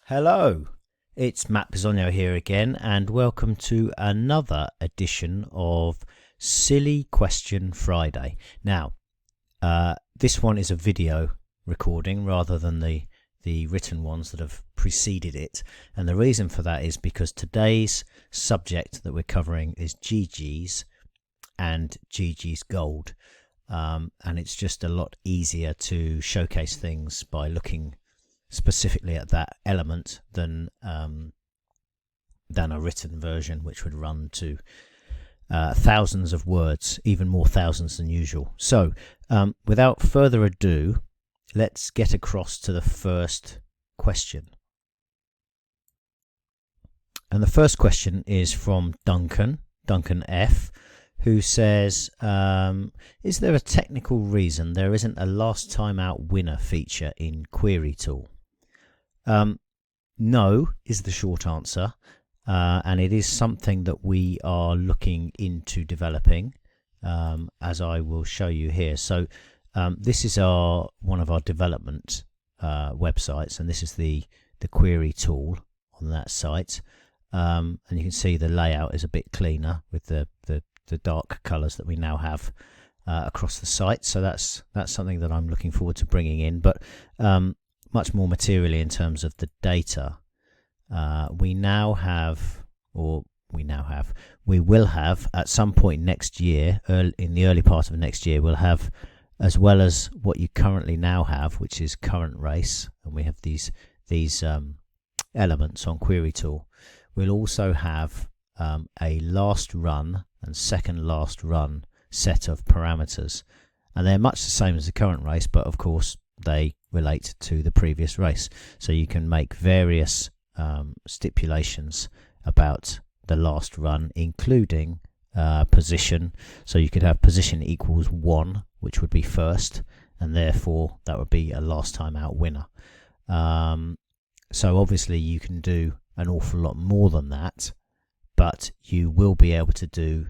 Hello, it's Matt Bisogno here again, and welcome to another edition of Silly Question Friday. Now, this one is a video recording rather than the written ones that have preceded it, and the reason for that is because today's subject that we're covering is Geegeez and Geegeez Gold, and it's just a lot easier to showcase things by looking specifically at that element than a written version, which would run to thousands of words, even more thousands than usual. So without further ado, let's get across to the first question. And the first question is from Duncan F, who says, is there a technical reason there isn't a last time out winner feature in Query Tool? No is the short answer, and it is something that we are looking into developing, as I will show you here. So this is one of our development websites, and this is the Query Tool on that site, and you can see the layout is a bit cleaner with the dark colors that we now have across the site. So that's something that I'm looking forward to bringing in, but much more materially in terms of the data, we will have at some point next year, in the early part of next year, we'll have, as well as what you currently now have, which is current race, and we have these elements on Query Tool, we'll also have a last run and second last run set of parameters, and they're much the same as the current race, but of course they relate to the previous race. So you can make various stipulations about the last run, including position. So you could have position equals 1, which would be first, and therefore that would be a last time out winner. So obviously you can do an awful lot more than that, but you will be able to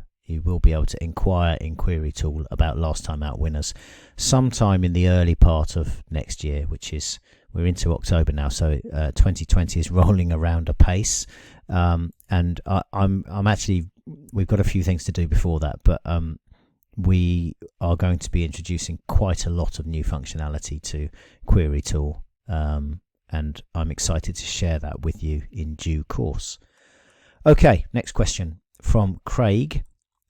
inquire in Query Tool about last time out winners sometime in the early part of next year, which is, we're into October now, so 2020 is rolling around apace, and I'm actually, we've got a few things to do before that, but we are going to be introducing quite a lot of new functionality to Query Tool, and I'm excited to share that with you in due course. Okay, next question from Craig,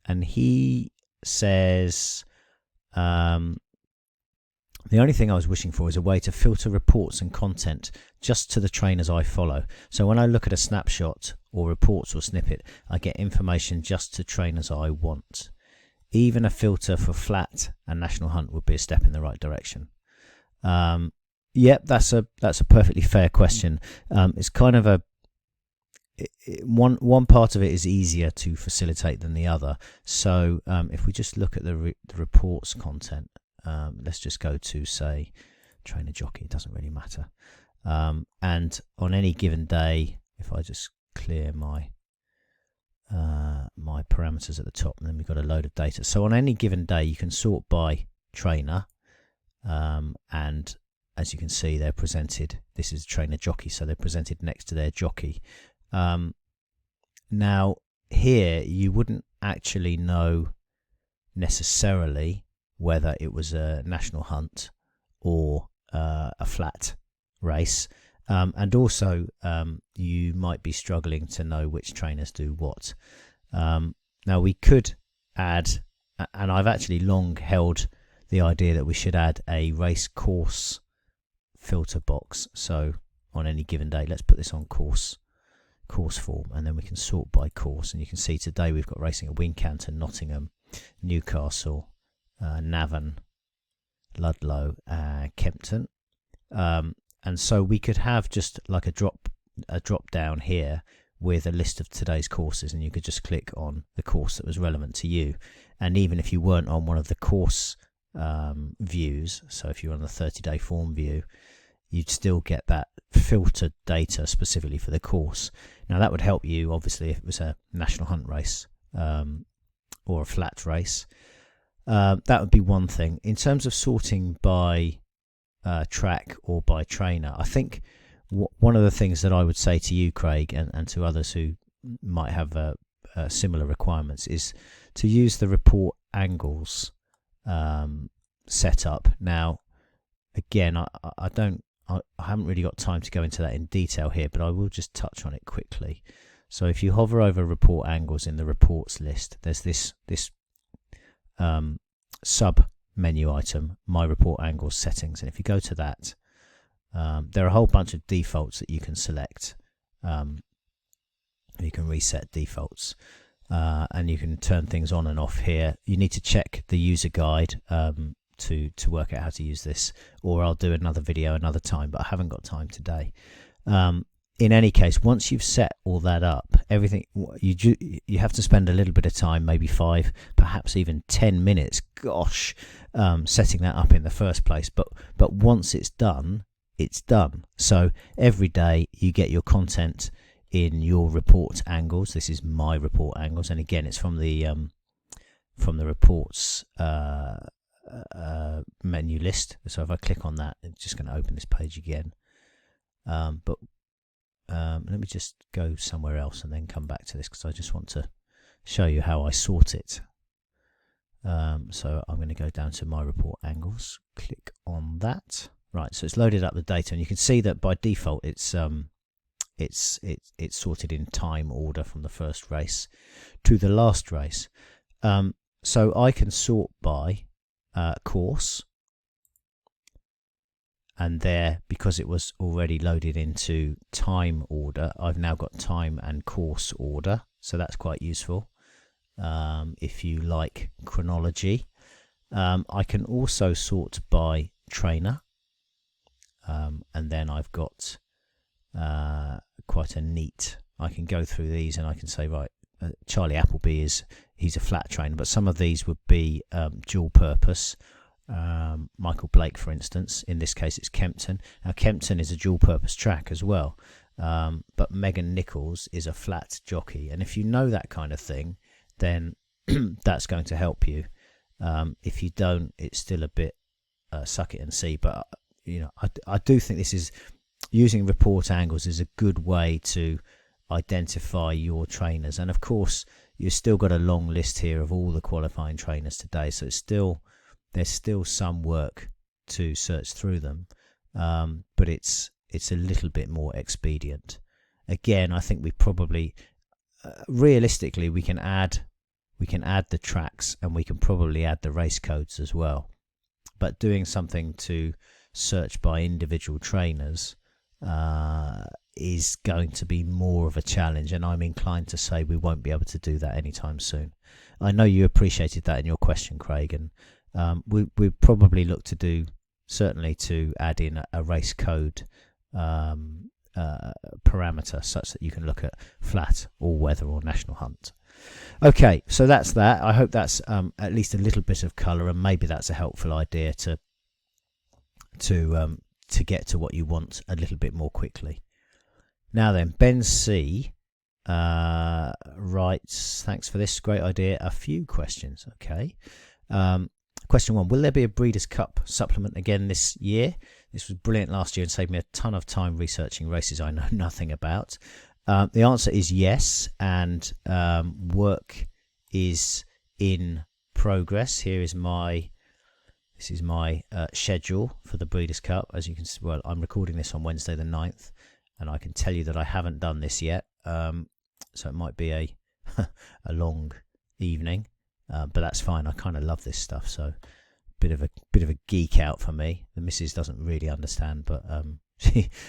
and he says, the only thing I was wishing for is a way to filter reports and content just to the trainers I follow. So when I look at a snapshot or reports or snippet, I get information just to trainers I want. Even a filter for flat and National Hunt would be a step in the right direction. Yep, that's a perfectly fair question. It's kind of one part of it is easier to facilitate than the other. So if we just look at the reports content, let's just go to, say, trainer jockey, it doesn't really matter, and on any given day, if I just clear my parameters at the top, and then we've got a load of data. So on any given day you can sort by trainer, and as you can see, they're presented, this is trainer jockey, so they're presented next to their jockey. Now here you wouldn't actually know necessarily whether it was a National Hunt or a flat race, and also you might be struggling to know which trainers do what. Now we could add, and I've actually long held the idea that we should add a race course filter box. So on any given day, let's put this on course form, and then we can sort by course, and you can see today we've got racing at Wincanton, Nottingham, Newcastle, Navan, Ludlow, Kempton, and so we could have just like a drop down here with a list of today's courses, and you could just click on the course that was relevant to you. And even if you weren't on one of the course views, so if you're on the 30-day form view, you'd still get that filtered data specifically for the course. Now that would help you obviously if it was a National Hunt race or a flat race. That would be one thing. In terms of sorting by track or by trainer, I think one of the things that I would say to you, Craig, and to others who might have similar requirements, is to use the report angles setup. Now, again, I haven't really got time to go into that in detail here, but I will just touch on it quickly. So if you hover over report angles in the reports list, there's this sub menu item, my report angles settings, and if you go to that, there are a whole bunch of defaults that you can select. You can reset defaults, and you can turn things on and off here. You need to check the user guide to work out how to use this, or I'll do another video another time, but I haven't got time today. In any case, once you've set all that up, everything you have to spend a little bit of time, maybe 5, perhaps even 10 minutes, gosh, setting that up in the first place. But once it's done, it's done. So every day you get your content in your report angles. This is my report angles, and again, it's from the reports menu list. So if I click on that, it's just going to open this page again. Let me just go somewhere else and then come back to this, because I just want to show you how I sort it. So I'm going to go down to my report angles, click on that. Right, so it's loaded up the data, and you can see that by default it's sorted in time order from the first race to the last race. So I can sort by course, and there, because it was already loaded into time order, I've now got time and course order, so that's quite useful if you like chronology. I can also sort by trainer, and then I've got quite a neat, I can go through these and I can say, right, Charlie Appleby he's a flat trainer, but some of these would be dual purpose. Michael Blake, for instance, in this case it's Kempton. Now Kempton is a dual purpose track as well, but Megan Nichols is a flat jockey, and if you know that kind of thing, then that's going to help you. If you don't, it's still a bit suck it and see. But I do think this is, using report angles is a good way to identify your trainers, and of course you've still got a long list here of all the qualifying trainers today, so there's still some work to search through them, but it's a little bit more expedient. Again, I think we probably realistically we can add the tracks, and we can probably add the race codes as well, but doing something to search by individual trainers is going to be more of a challenge, and I'm inclined to say we won't be able to do that anytime soon. I know you appreciated that in your question, Craig, and we probably look to do, certainly to add in a race code parameter such that you can look at flat, all weather, or national hunt. Okay, so that's that. I hope that's at least a little bit of colour, and maybe that's a helpful idea to get to what you want a little bit more quickly. Now then, Ben C writes, thanks for this, great idea. A few questions. Okay. Question 1, will there be a Breeders' Cup supplement again this year? This was brilliant last year and saved me a ton of time researching races I know nothing about. The answer is yes, and work is in progress. This is my schedule for the Breeders' Cup. As you can see, well, I'm recording this on Wednesday the 9th, and I can tell you that I haven't done this yet. So it might be a long evening. But that's fine. I kind of love this stuff, so bit of a geek out for me. The missus doesn't really understand, but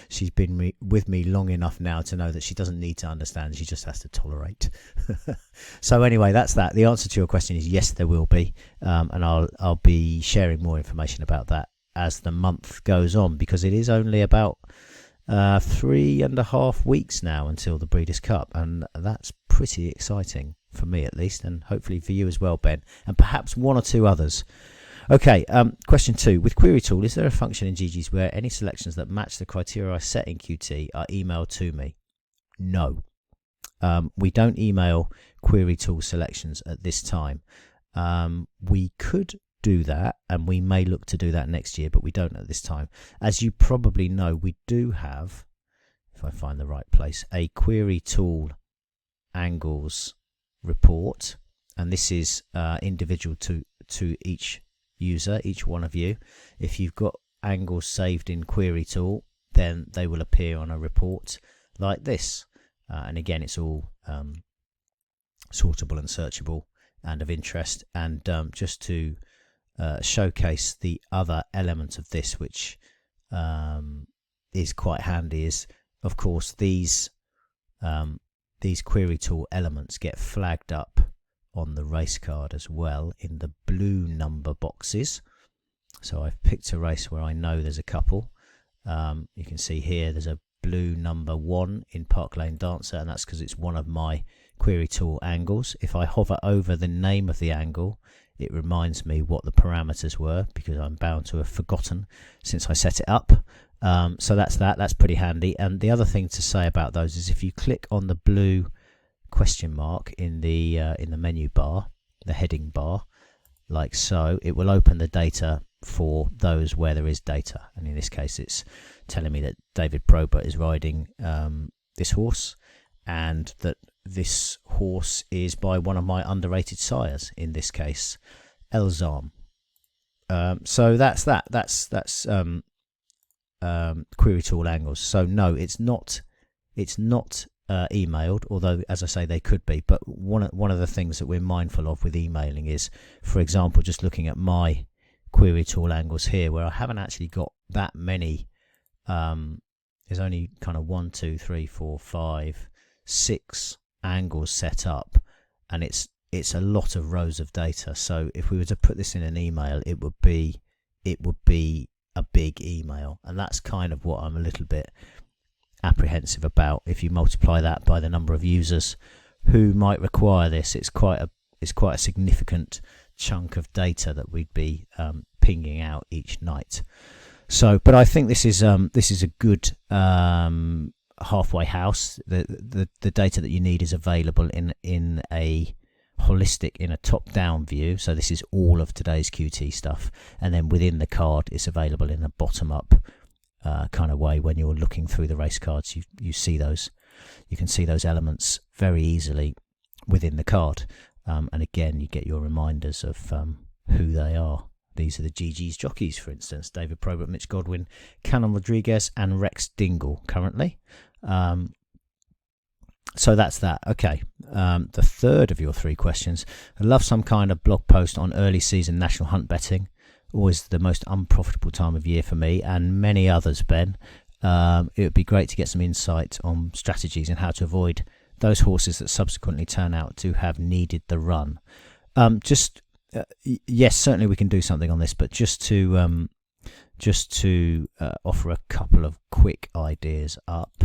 she's been with me long enough now to know that she doesn't need to understand. She just has to tolerate. So anyway, that's that. The answer to your question is yes, there will be, and I'll be sharing more information about that as the month goes on, because it is only about 3.5 weeks now until the Breeders' Cup, and that's pretty exciting for me at least, and hopefully for you as well, Ben, and perhaps one or two others. Okay, question 2. With Query Tool, is there a function in Geegeez where any selections that match the criteria I set in QT are emailed to me? No. We don't email Query Tool selections at this time. We could do that, and we may look to do that next year, but we don't at this time. As you probably know, we do have if I find the right place, a query tool angles report, and this is individual to each user, each one of you. If you've got angles saved in query tool, then they will appear on a report like this, and again it's all sortable and searchable and of interest. And just to showcase the other element of this, which is quite handy, is of course these query tool elements get flagged up on the race card as well in the blue number boxes. So I've picked a race where I know there's a couple. You can see here there's a blue number 1 in Park Lane Dancer, and that's because it's one of my query tool angles. If I hover over the name of the angle, it reminds me what the parameters were, because I'm bound to have forgotten since I set it up. So that's pretty handy. And the other thing to say about those is if you click on the blue question mark in the menu bar, the heading bar, like so, it will open the data for those where there is data. And in this case, it's telling me that David Probert is riding this horse, and that this horse is by one of my underrated sires, in this case Elzarm. So that's query tool angles. So no, it's not emailed, although as I say they could be. But one of the things that we're mindful of with emailing is, for example, just looking at my query tool angles here, where I haven't actually got that many. There's only kind of 1, 2, 3, 4, 5, 6 angles set up, and it's a lot of rows of data. So if we were to put this in an email, it would be a big email, and that's kind of what I'm a little bit apprehensive about. If you multiply that by the number of users who might require this, it's quite a significant chunk of data that we'd be pinging out each night. So, but I think this is a good halfway house. The data that you need is available in a holistic, in a top-down view. So this is all of today's QT stuff, and then within the card it's available in a bottom-up kind of way. When you're looking through the race cards, you see those, you can see those elements very easily within the card, and again you get your reminders of who they are. These are the Geegeez jockeys, for instance: David Probert, Mitch Godwin, Canon Rodriguez and Rex Dingle currently. So that's that. Okay, the third of your 3 questions. I love some kind of blog post on early season national hunt betting. Always the most unprofitable time of year for me and many others, Ben. It would be great to get some insight on strategies and how to avoid those horses that subsequently turn out to have needed the run. Yes, certainly we can do something on this, but just to offer a couple of quick ideas up.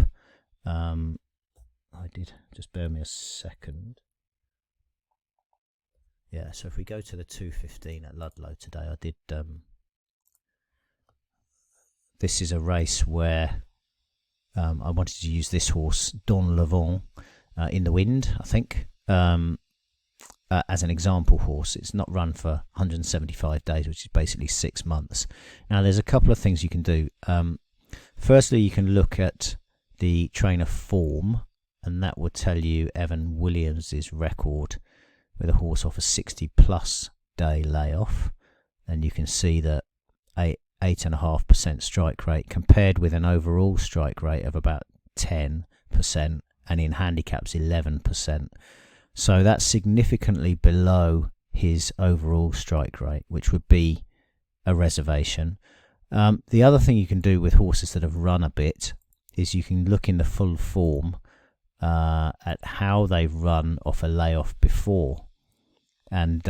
Just bear me a second. Yeah, so if we go to the 2:15 at Ludlow today, I did. This is a race where I wanted to use this horse, Don Levant, in the wind, I think, as an example horse. It's not run for 175 days, which is basically 6 months. Now, there's a couple of things you can do. Firstly, you can look at the trainer form, and that will tell you Evan Williams's record with a horse off a 60+ day layoff. And you can see that 8.5% strike rate compared with an overall strike rate of about 10%, and in handicaps 11%. So that's significantly below his overall strike rate, which would be a reservation. The other thing you can do with horses that have run a bit is you can look in the full form at how they've run off a layoff before. And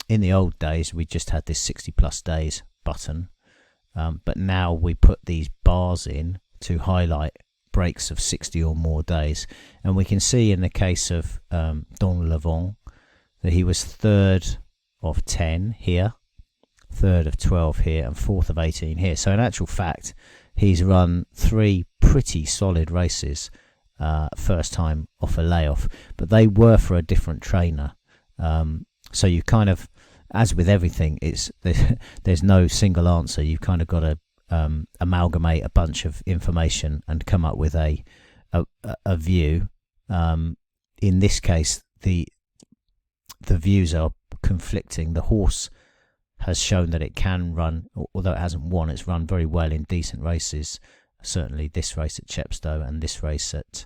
in the old days, we just had this 60+ days button, but now we put these bars in to highlight breaks of 60 or more days. And we can see in the case of Don Levant that he was 3rd of 10 here, 3rd of 12 here, and 4th of 18 here. So in actual fact, he's run 3 pretty solid races first time off a layoff, but they were for a different trainer. So you kind of, as with everything, there's no single answer. You've kind of got to amalgamate a bunch of information and come up with a view. In this case, the views are conflicting. The horse has shown that it can run, although it hasn't won, it's run very well in decent races. Certainly this race at Chepstow and this race at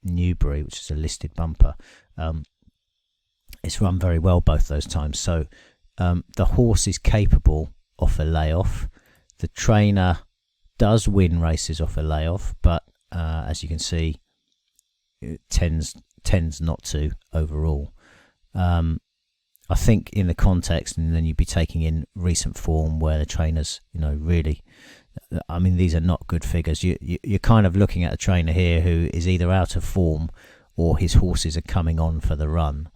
Newbury, which is a listed bumper. It's run very well both those times. So the horse is capable off a layoff. The trainer does win races off a layoff, but as you can see, it tends not to overall. I think in the context, and then you'd be taking in recent form where the trainers, really, I mean, these are not good figures. You're kind of looking at a trainer here who is either out of form or his horses are coming on for the run.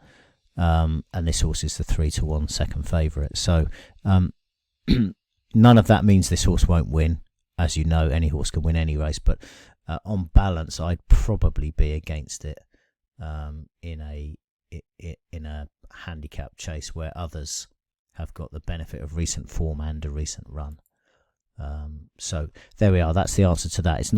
And this horse is the 3-1 second favourite. So none of that means this horse won't win. As you know, any horse can win any race, but on balance, I'd probably be against it in a handicap chase where others have got the benefit of recent form and a recent run. So there we are. That's the answer to that. It's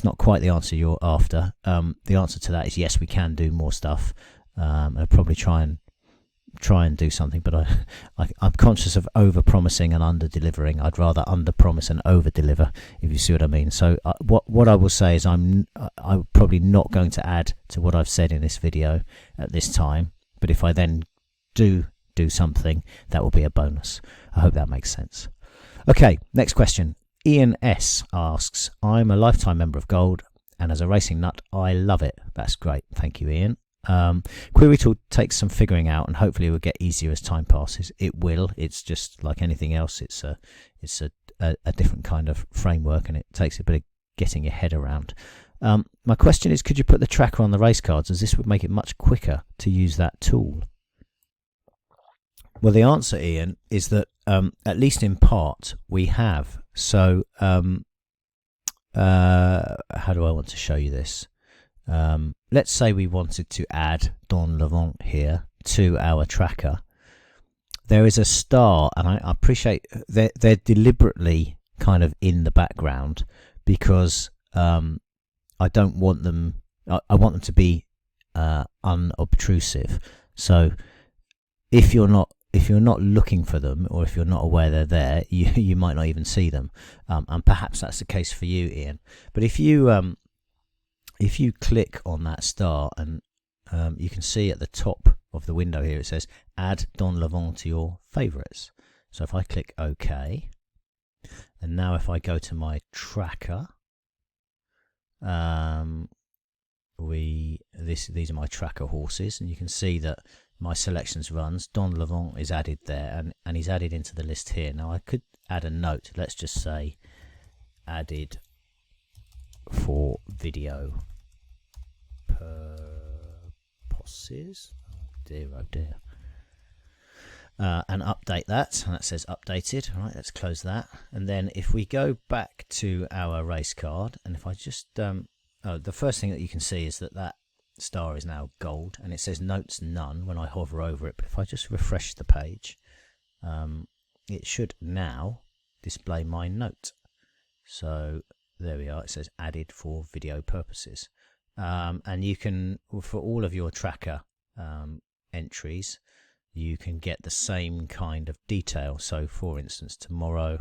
not quite the answer you're after. The answer to that is yes, we can do more stuff. I'll probably try and do something, but I'm conscious of over-promising and under-delivering. I'd rather under-promise and over-deliver, if you see what I mean. So what I will say is I'm probably not going to add to what I've said in this video at this time, but if I then do something, that will be a bonus. I hope that makes sense. Okay, next question. Ian S asks, I'm a lifetime member of Gold, and as a racing nut, I love it. That's great. Thank you, Ian. Query tool takes some figuring out, and hopefully it will get easier as time passes. It will. It's just like anything else. It's a different kind of framework, and it takes a bit of getting your head around. My question is, could you put the tracker on the race cards, as this would make it much quicker to use that tool? Well, the answer, Ian, is that at least in part we have. So how do I want to show you this? Let's say we wanted to add Don Levant here to our tracker. There is a star, and I appreciate they're deliberately kind of in the background because I don't want them. I want them to be unobtrusive. So if you're not looking for them, or if you're not aware they're there, you might not even see them. And perhaps that's the case for you, Ian. But if you click on that star, and you can see at the top of the window here, it says add Don Levant to your favourites. So if I click OK, and now if I go to my tracker, these are my tracker horses, and you can see that my selections runs, Don Levant is added there, and he's added into the list here. Now I could add a note, let's just say added for video purposes. Oh dear. And update that, and that says updated. All right, let's close that. And then if we go back to our race card, and if I just the first thing that you can see is that star is now gold, and it says notes none when I hover over it. But if I just refresh the page, it should now display my note. So there we are. It says added for video purposes, and you can, for all of your tracker entries, you can get the same kind of detail. So for instance, tomorrow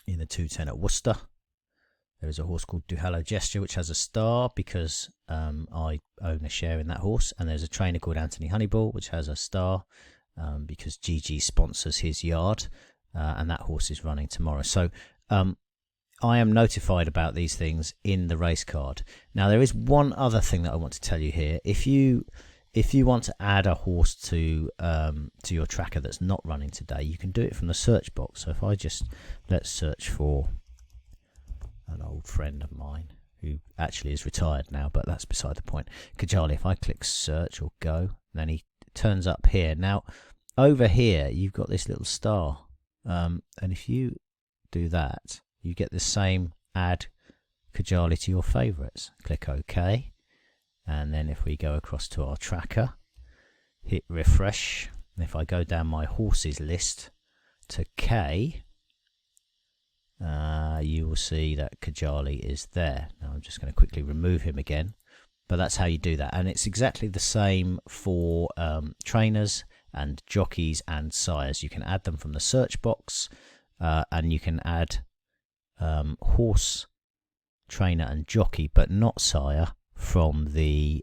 in the 210 at Worcester, there is a horse called Duhallow Gesture, which has a star because I own a share in that horse. And there's a trainer called Anthony Honeyball, which has a star because Geegeez sponsors his yard, and that horse is running tomorrow. So I am notified about these things in the race card. Now, there is one other thing that I want to tell you here. If you want to add a horse to your tracker that's not running today, you can do it from the search box. So if I let's search for an old friend of mine who actually is retired now, but that's beside the point. Kajali, if I click search or go, then he turns up here. Now, over here, you've got this little star. And if you do that, you get the same add Kajali to your favourites. Click OK. And then if we go across to our tracker, hit refresh. And if I go down my horses list to K, you will see that Kajali is there. Now I'm just going to quickly remove him again, but that's how you do that. And it's exactly the same for trainers and jockeys and sires. You can add them from the search box, and you can add horse, trainer and jockey, but not sire from the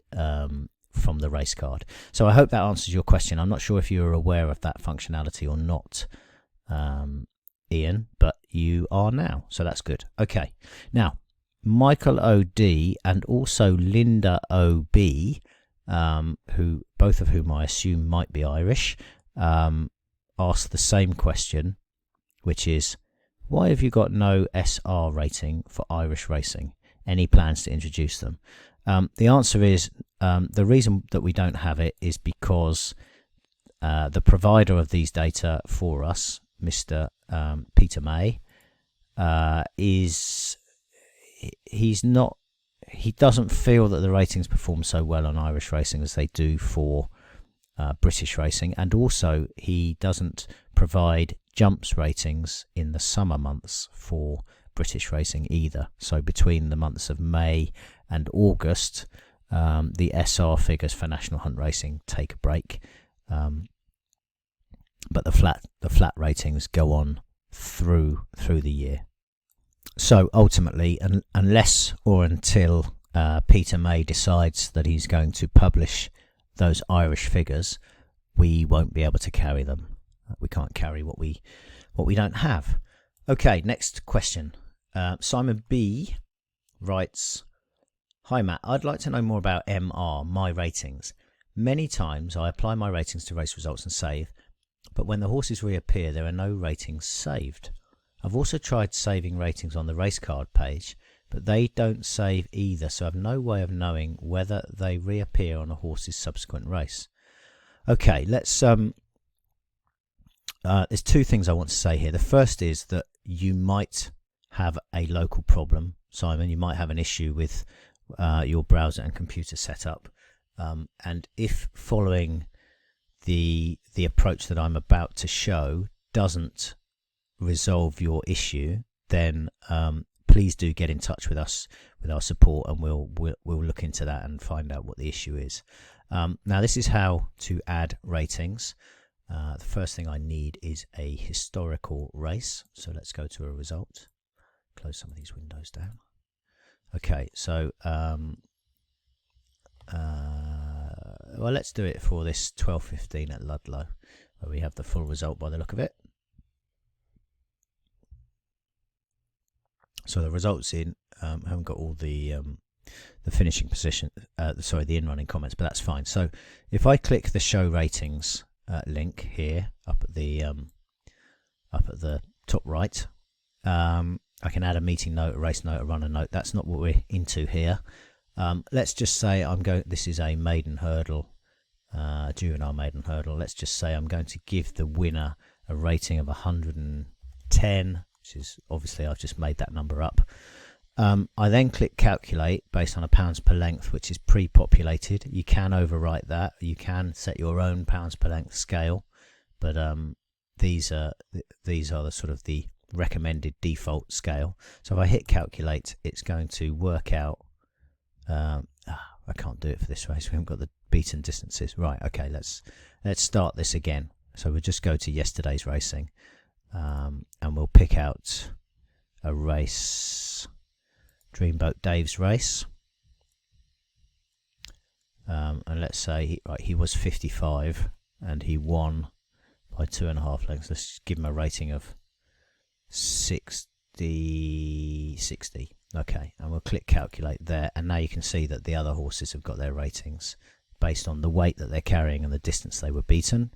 race card. So I hope that answers your question. I'm not sure if you're aware of that functionality or not, Ian, but you are now, so that's good. Okay, now Michael O.D. and also Linda O.B., who both of whom I assume might be Irish, asked the same question, which is, why have you got no SR rating for Irish racing? Any plans to introduce them? The answer is, the reason that we don't have it is because the provider of these data for us, Mr. Peter May, he doesn't feel that the ratings perform so well on Irish racing as they do for British racing, and also he doesn't provide jumps ratings in the summer months for British racing either. So between the months of May and August, the SR figures for National Hunt Racing take a break, but the flat ratings go on through the year. So ultimately, unless or until Peter May decides that he's going to publish those Irish figures, we won't be able to carry them. We can't carry what we don't have. Okay, next question. Simon B writes, "Hi Matt, I'd like to know more about MR, my ratings. Many times I apply my ratings to race results and save, but when the horses reappear, there are no ratings saved. I've also tried saving ratings on the race card page, but they don't save either, so I have no way of knowing whether they reappear on a horse's subsequent race." Okay, let's there's two things I want to say here. The first is that you might have a local problem, Simon. You might have an issue with your browser and computer setup, and if following the approach that I'm about to show doesn't resolve your issue, then please do get in touch with us, with our support, and we'll look into that and find out what the issue is. Now this is how to add ratings. The first thing I need is a historical race, so let's go to a result, close some of these windows down. Okay, so well, let's do it for this 12:15 at Ludlow, where we have the full result by the look of it. So the results in, I haven't got all the finishing position, sorry, the in-running comments, but that's fine. So if I click the show ratings link here up at the top right, I can add a meeting note, a race note, a runner note. That's not what we're into here. Let's just say this is a maiden hurdle, juvenile maiden hurdle. Let's just say I'm going to give the winner a rating of 110, which is obviously I've just made that number up. I then click calculate based on a pounds per length, which is pre-populated. You can overwrite that. You can set your own pounds per length scale, but these are the sort of the recommended default scale. So if I hit calculate, it's going to work out. I can't do it for this race. We haven't got the beaten distances. Right. Okay. Let's start this again. So we'll just go to yesterday's racing, and we'll pick out a race. Dreamboat Dave's race, and let's say he was 55 and he won by 2.5 lengths. Let's just give him a rating of 60. Okay, and we'll click calculate there, and now you can see that the other horses have got their ratings based on the weight that they're carrying and the distance they were beaten.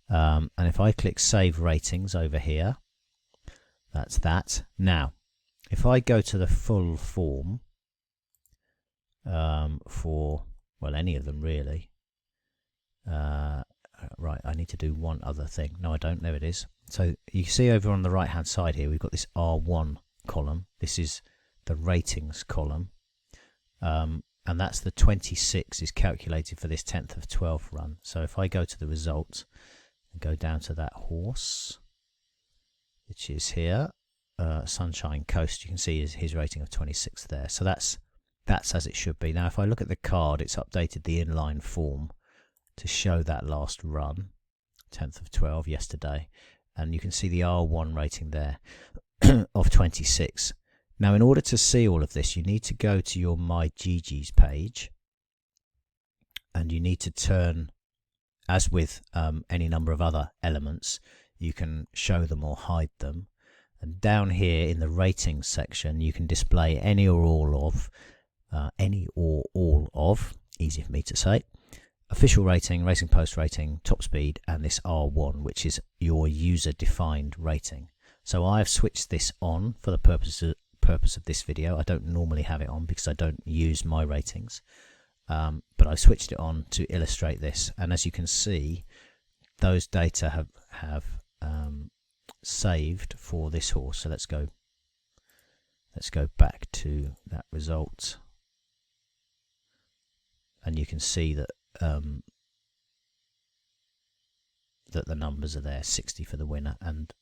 And if I click save ratings over here, that's that. Now if I go to the full form for, well, any of them really, right, I need to do one other thing. No, I don't. There it is. So you see over on the right hand side here, we've got this R1 column. This is the ratings column, and that's the 26 is calculated for this 10th of 12th run. So if I go to the result and go down to that horse, which is here, Sunshine Coast, you can see his rating of 26 there. So that's as it should be. Now if I look at the card, it's updated the inline form to show that last run, 10th of 12 yesterday, and you can see the R1 rating there of 26. Now in order to see all of this, you need to go to your My Geegeez page, and you need to turn, as with any number of other elements, you can show them or hide them. And down here in the ratings section, you can display any or all of, easy for me to say, official rating, racing post rating, top speed, and this R1, which is your user defined rating. So I've switched this on for the purpose of this video. I don't normally have it on because I don't use my ratings, but I switched it on to illustrate this. And as you can see, those data have saved for this horse. So let's go back to that result, and you can see that that the numbers are there, 60 for the winner, and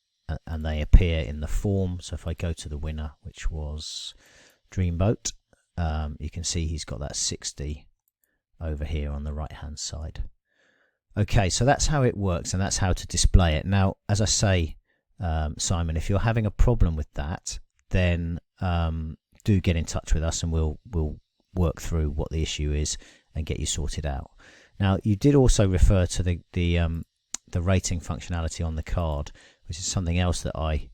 they appear in the form. So if I go to the winner, which was Dreamboat, you can see he's got that 60 over here on the right hand side. Okay, so that's how it works, and that's how to display it. Now, as I say, Simon, if you're having a problem with that, then do get in touch with us, and we'll work through what the issue is and get you sorted out. Now, you did also refer to the rating functionality on the card, which is something else that I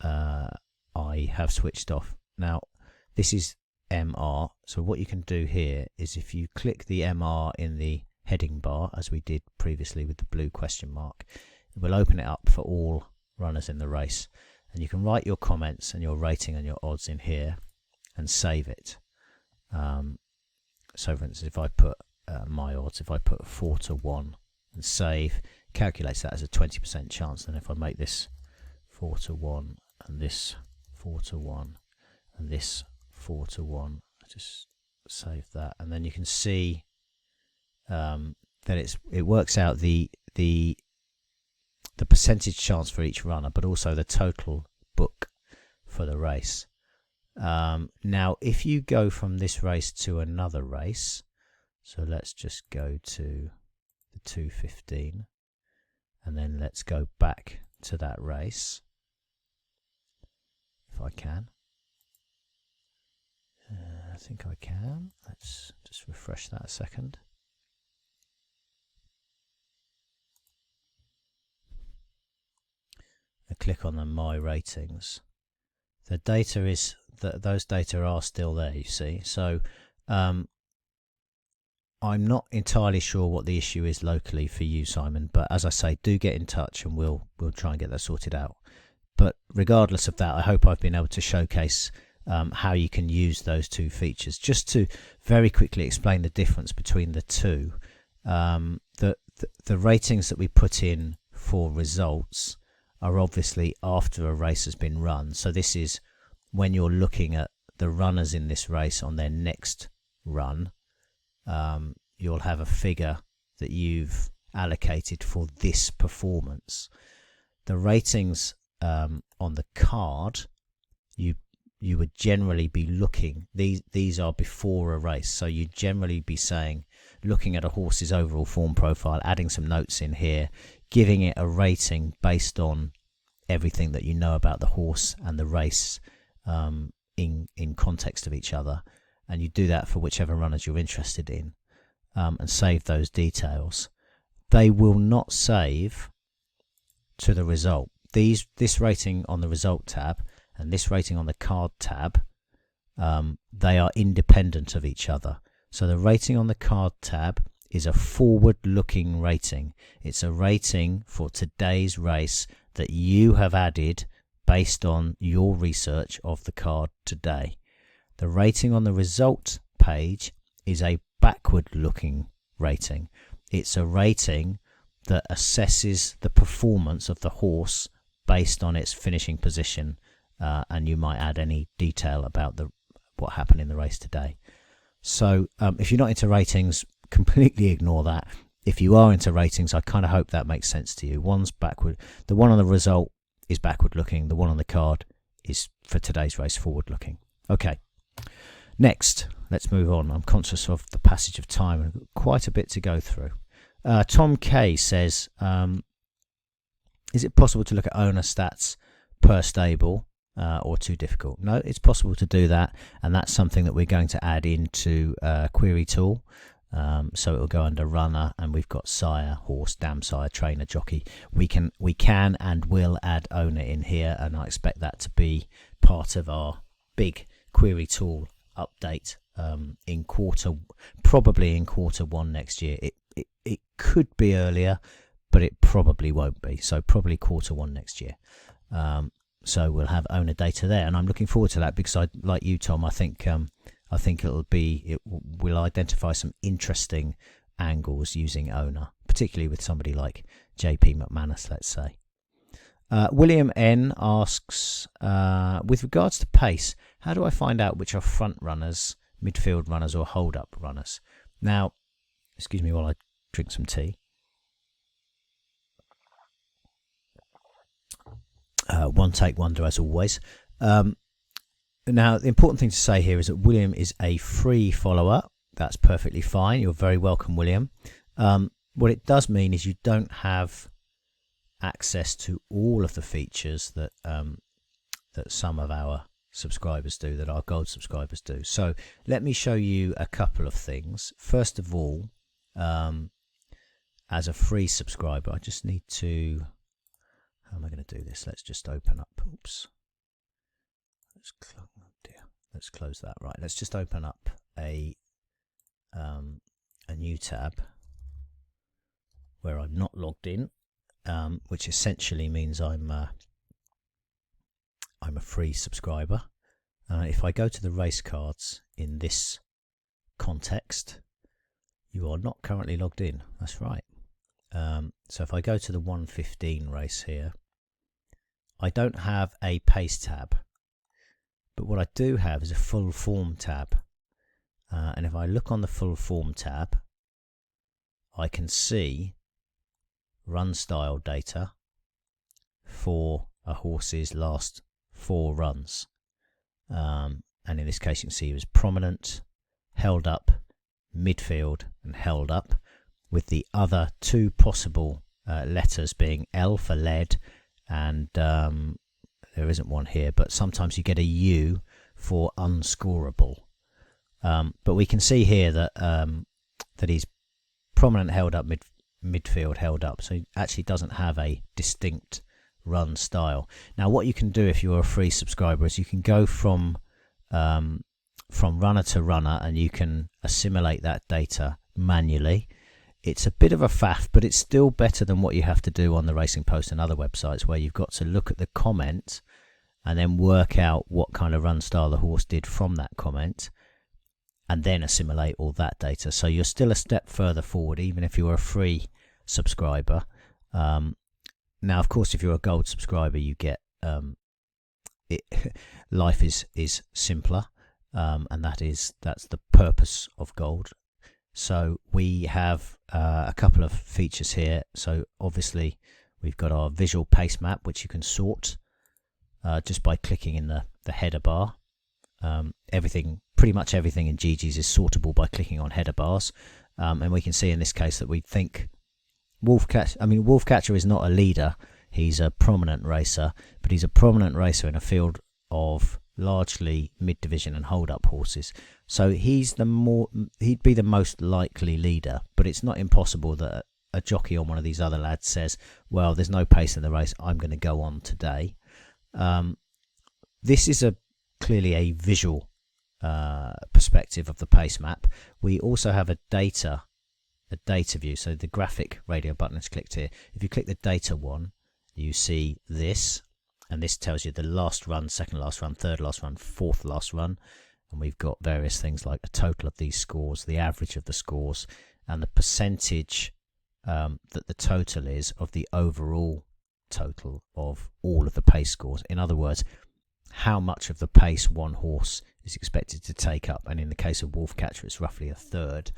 have switched off. Now, this is MR. So what you can do here is, if you click the MR in the heading bar, as we did previously with the blue question mark, it will open it up for all runners in the race, and you can write your comments and your rating and your odds in here and save it. So for instance, if I put my odds, if I put 4-1 and save, calculates that as a 20% chance. Then if I make this 4-1 and this 4-1 and this 4-1, I just save that, and then you can see that it works out the percentage chance for each runner, but also the total book for the race. Now, if you go from this race to another race, so let's just go to the 2:15, and then let's go back to that race, if I can. I think I can. Let's just refresh that a second. I click on the My Ratings. The data is those data are still there, you see. So I'm not entirely sure what the issue is locally for you, Simon, but as I say, do get in touch and we'll try and get that sorted out. But regardless of that, I hope I've been able to showcase how you can use those two features. Just to very quickly explain the difference between the two, the ratings that we put in for results are obviously after a race has been run. So this is when you're looking at the runners in this race on their next run. You'll have a figure that you've allocated for this performance. The ratings on the card, you would generally be looking, these are before a race, so you'd generally be saying, looking at a horse's overall form profile, adding some notes in here, giving it a rating based on everything that you know about the horse and the race in context of each other, and you do that for whichever runners you're interested in, and save those details. They will not save to the result. This rating on the result tab and this rating on the card tab, they are independent of each other. So the rating on the card tab is a forward-looking rating. It's a rating for today's race that you have added based on your research of the card today. The rating on the result page is a backward-looking rating. It's a rating that assesses the performance of the horse based on its finishing position, and you might add any detail about what happened in the race today. So if you're not into ratings, completely ignore that. If you are into ratings, I kind of hope that makes sense to you. One's backward. The one on the result is backward looking. The one on the card is for today's race forward looking. Okay, next, let's move on. I'm conscious of the passage of time and quite a bit to go through. Tom K says, is it possible to look at owner stats per stable or too difficult? No, it's possible to do that, and that's something that we're going to add into Query Tool. So it will go under runner, and we've got sire, horse, dam sire, trainer, jockey. We can and will add owner in here, and I expect that to be part of our big Query Tool update probably in quarter one next year. It could be earlier, but it probably won't be. So probably quarter one next year. So we'll have owner data there, and I'm looking forward to that because like you, Tom, I think it will identify some interesting angles using owner, particularly with somebody like JP McManus, let's say. William N asks, with regards to pace, how do I find out which are front runners, midfield runners, or hold up runners? Now, excuse me while I drink some tea. One take wonder, as always. Now, the important thing to say here is that William is a free follower. That's perfectly fine. You're very welcome, William. What it does mean is you don't have access to all of the features that that some of our subscribers do, that our gold subscribers do. So let me show you a couple of things. First of all, as a free subscriber, I just need to... How am I going to do this? Let's just open up. Oops. Let's close that. Right. Let's just open up a new tab where I'm not logged in, which essentially means I'm a free subscriber. If I go to the race cards in this context, you are not currently logged in. That's right. So if I go to the 115 race here, I don't have a pace tab, but what I do have is a full form tab. And if I look on the full form tab, I can see run style data for a horse's last 4 runs. And in this case, you can see it was prominent, held up, midfield, and held up, with the other 2 possible letters being L for lead, and there isn't one here, but sometimes you get a U for unscorable. But we can see here that that he's prominent, held up, midfield, held up, so he actually doesn't have a distinct run style. Now, what you can do if you're a free subscriber is you can go from runner to runner, and you can assimilate that data manually. It's a bit of a faff, but it's still better than what you have to do on the Racing Post and other websites, where you've got to look at the comment and then work out what kind of run style the horse did from that comment, and then assimilate all that data. So you're still a step further forward, even if you're a free subscriber. Now, of course, if you're a gold subscriber, you get life is simpler, and that's the purpose of gold. So we have a couple of features here. So obviously we've got our visual pace map, which you can sort just by clicking in the header bar. Pretty much everything in Geegeez is sortable by clicking on header bars, and we can see in this case that we think Wolfcatcher is not a leader. He's a prominent racer, but he's a prominent racer in a field of largely mid-division and hold-up horses. So he'd be the most likely leader, but it's not impossible that a jockey on one of these other lads says, well, there's no pace in the race, I'm going to go on today. This is clearly a visual perspective of the pace map. We also have a data view, so the graphic radio button is clicked here. If you click the data one, you see this, and this tells you the last run, second last run, third last run, fourth last run, and we've got various things like the total of these scores, the average of the scores, and the percentage that the total is of the overall total of all of the pace scores. In other words, how much of the pace one horse is expected to take up, and in the case of Wolfcatcher, it's roughly a third.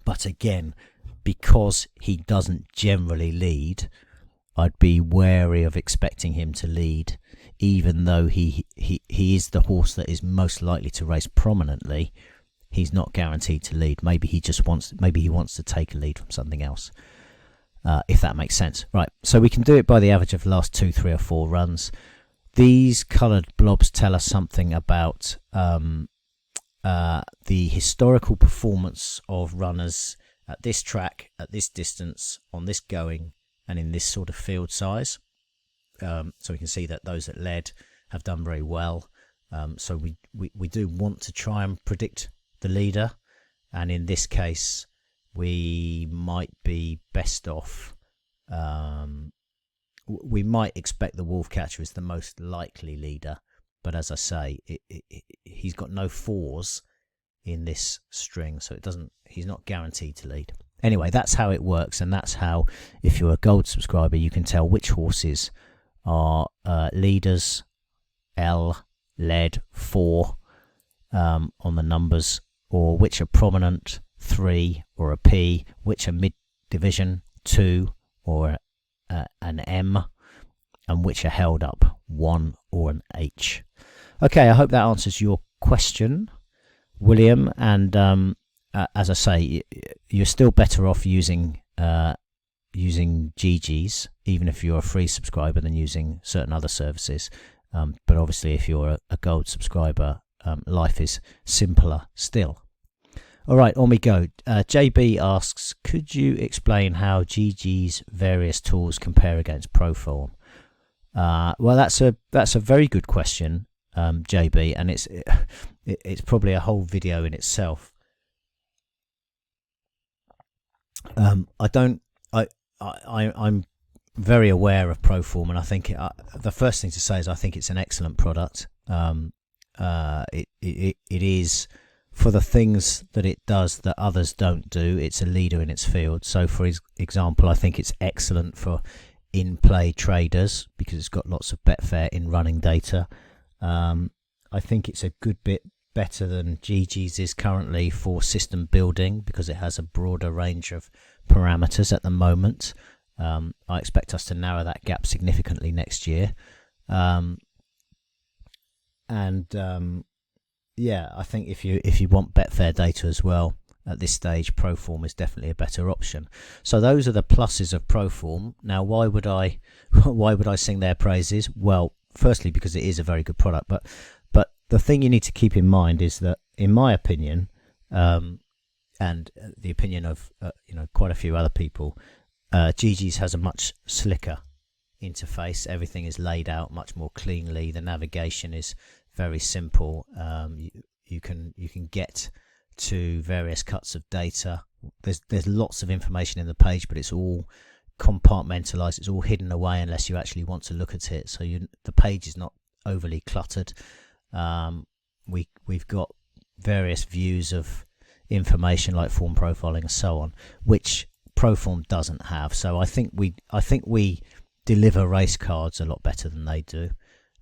But again, because he doesn't generally lead, I'd be wary of expecting him to lead, even though he is the horse that is most likely to race prominently. He's not guaranteed to lead. Maybe he wants to take a lead from something else, if that makes sense. Right, so we can do it by the average of the last 2, 3 or 4 runs. These coloured blobs tell us something about the historical performance of runners at this track, at this distance, on this going, and in this sort of field size. So we can see that those that led have done very well. So we do want to try and predict the leader, and in this case we might be best off. We might expect the Wolfcatcher is the most likely leader, but as I say, he's got no 4s in this string, so he's not guaranteed to lead. Anyway, that's how it works, and that's how, if you're a gold subscriber, you can tell which horses are leaders, L, led, 4 on the numbers, or which are prominent, 3 or a P, which are mid-division, 2 or an M, and which are held up, 1 or an H. Okay, I hope that answers your question, William, and as I say, you're still better off using Geegeez, even if you're a free subscriber, than using certain other services. But obviously, if you're a gold subscriber, life is simpler still. All right, on we go. JB asks, could you explain how Geegeez various tools compare against Proform? Well, that's a very good question, JB, and it's probably a whole video in itself. I'm very aware of Proform, and I think the first thing to say is I think it's an excellent product. It is, for the things that it does that others don't do, it's a leader in its field. So for example, I think it's excellent for in-play traders because it's got lots of Betfair in-running data. I think it's a good bit better than Geegeez is currently for system building because it has a broader range of parameters at the moment. I expect us to narrow that gap significantly next year. Yeah, I think if you want Betfair data as well at this stage, Proform is definitely a better option. So those are the pluses of Proform. Now, why would I sing their praises? Well, firstly because it is a very good product, but the thing you need to keep in mind is that, in my opinion, and the opinion of quite a few other people, Geegeez has a much slicker interface. Everything is laid out much more cleanly. The navigation is very simple. You can get to various cuts of data. There's lots of information in the page, but it's all compartmentalized. It's all hidden away unless you actually want to look at it. So the page is not overly cluttered. We've got various views of information like form profiling and so on, which Proform doesn't have. So I think we deliver race cards a lot better than they do.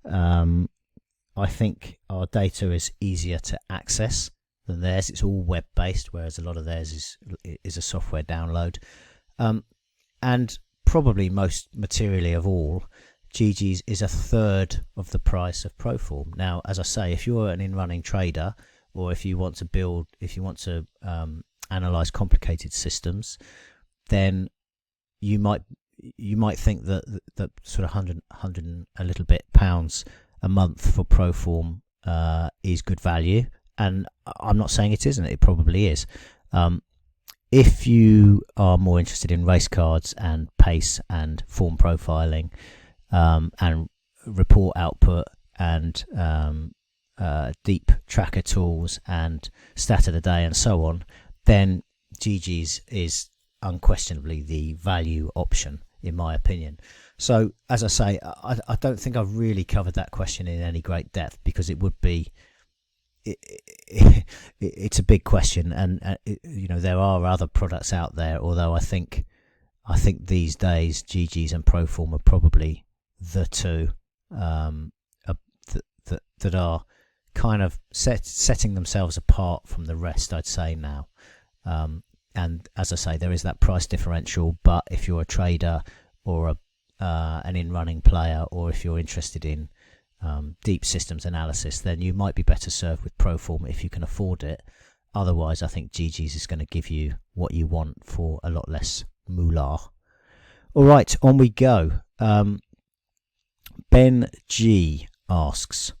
I think our data is easier to access than theirs. It's all web based, whereas a lot of theirs is a software download. And probably most materially of all, Geegeez is a third of the price of Proform. Now, as I say, if you're an in-running trader, or if you want to analyze complicated systems, then you might think that sort of 100 and a little bit pounds a month for Proform is good value, and I'm not saying it isn't. It probably is. If you are more interested in race cards and pace and form profiling, and report output and deep tracker tools and stat of the day and so on, then Geegeez is unquestionably the value option, in my opinion. So, as I say, I don't think I've really covered that question in any great depth because it would be it's a big question, and there are other products out there. Although I think these days Geegeez and Proform are probably the two that are kind of setting themselves apart from the rest, I'd say now. And as I say, there is that price differential, but if you're a trader or an in-running player, or if you're interested in deep systems analysis, then you might be better served with Proform if you can afford it. Otherwise, I think Geegeez is going to give you what you want for a lot less moolah. All right, on we go. Ben G asks,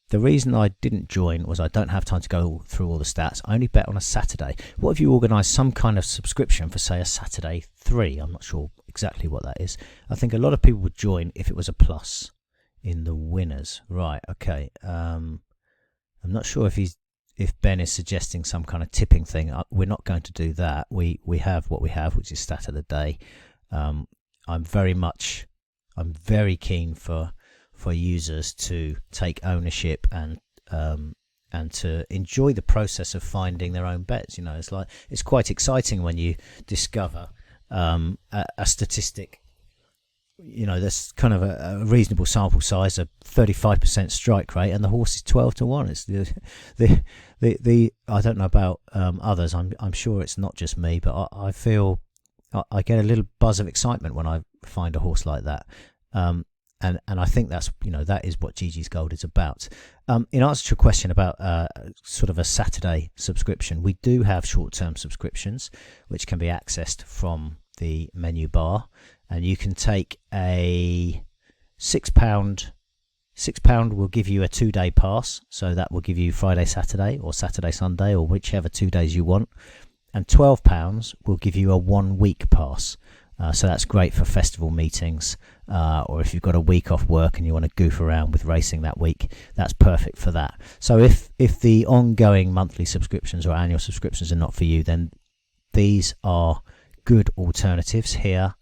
the reason I didn't join was I don't have time to go through all the stats. I only bet on a Saturday. What if you organised some kind of subscription for, say, a Saturday 3? I'm not sure exactly what that is. I think a lot of people would join if it was a plus in the winners. Right, okay. I'm not sure if Ben is suggesting some kind of tipping thing. We're not going to do that. We have what we have, which is stat of the day. I'm very keen for users to take ownership and to enjoy the process of finding their own bets. You know, it's quite exciting when you discover a statistic. You know, there's kind of a reasonable sample size, a 35% strike rate, and the horse is 12-1. It's the I don't know about others. I'm sure it's not just me, but I feel I get a little buzz of excitement when I find a horse like that. And I think that's, that is what Geegeez Gold is about. In answer to your question about sort of a Saturday subscription, we do have short-term subscriptions which can be accessed from the menu bar, and you can take a £6 will give you a 2-day pass, so that will give you Friday, Saturday, or Saturday, Sunday, or whichever 2 days you want, and £12 will give you a 1-week pass. So that's great for festival meetings, or if you've got a week off work and you want to goof around with racing that week, that's perfect for that. So if the ongoing monthly subscriptions or annual subscriptions are not for you, then these are good alternatives here,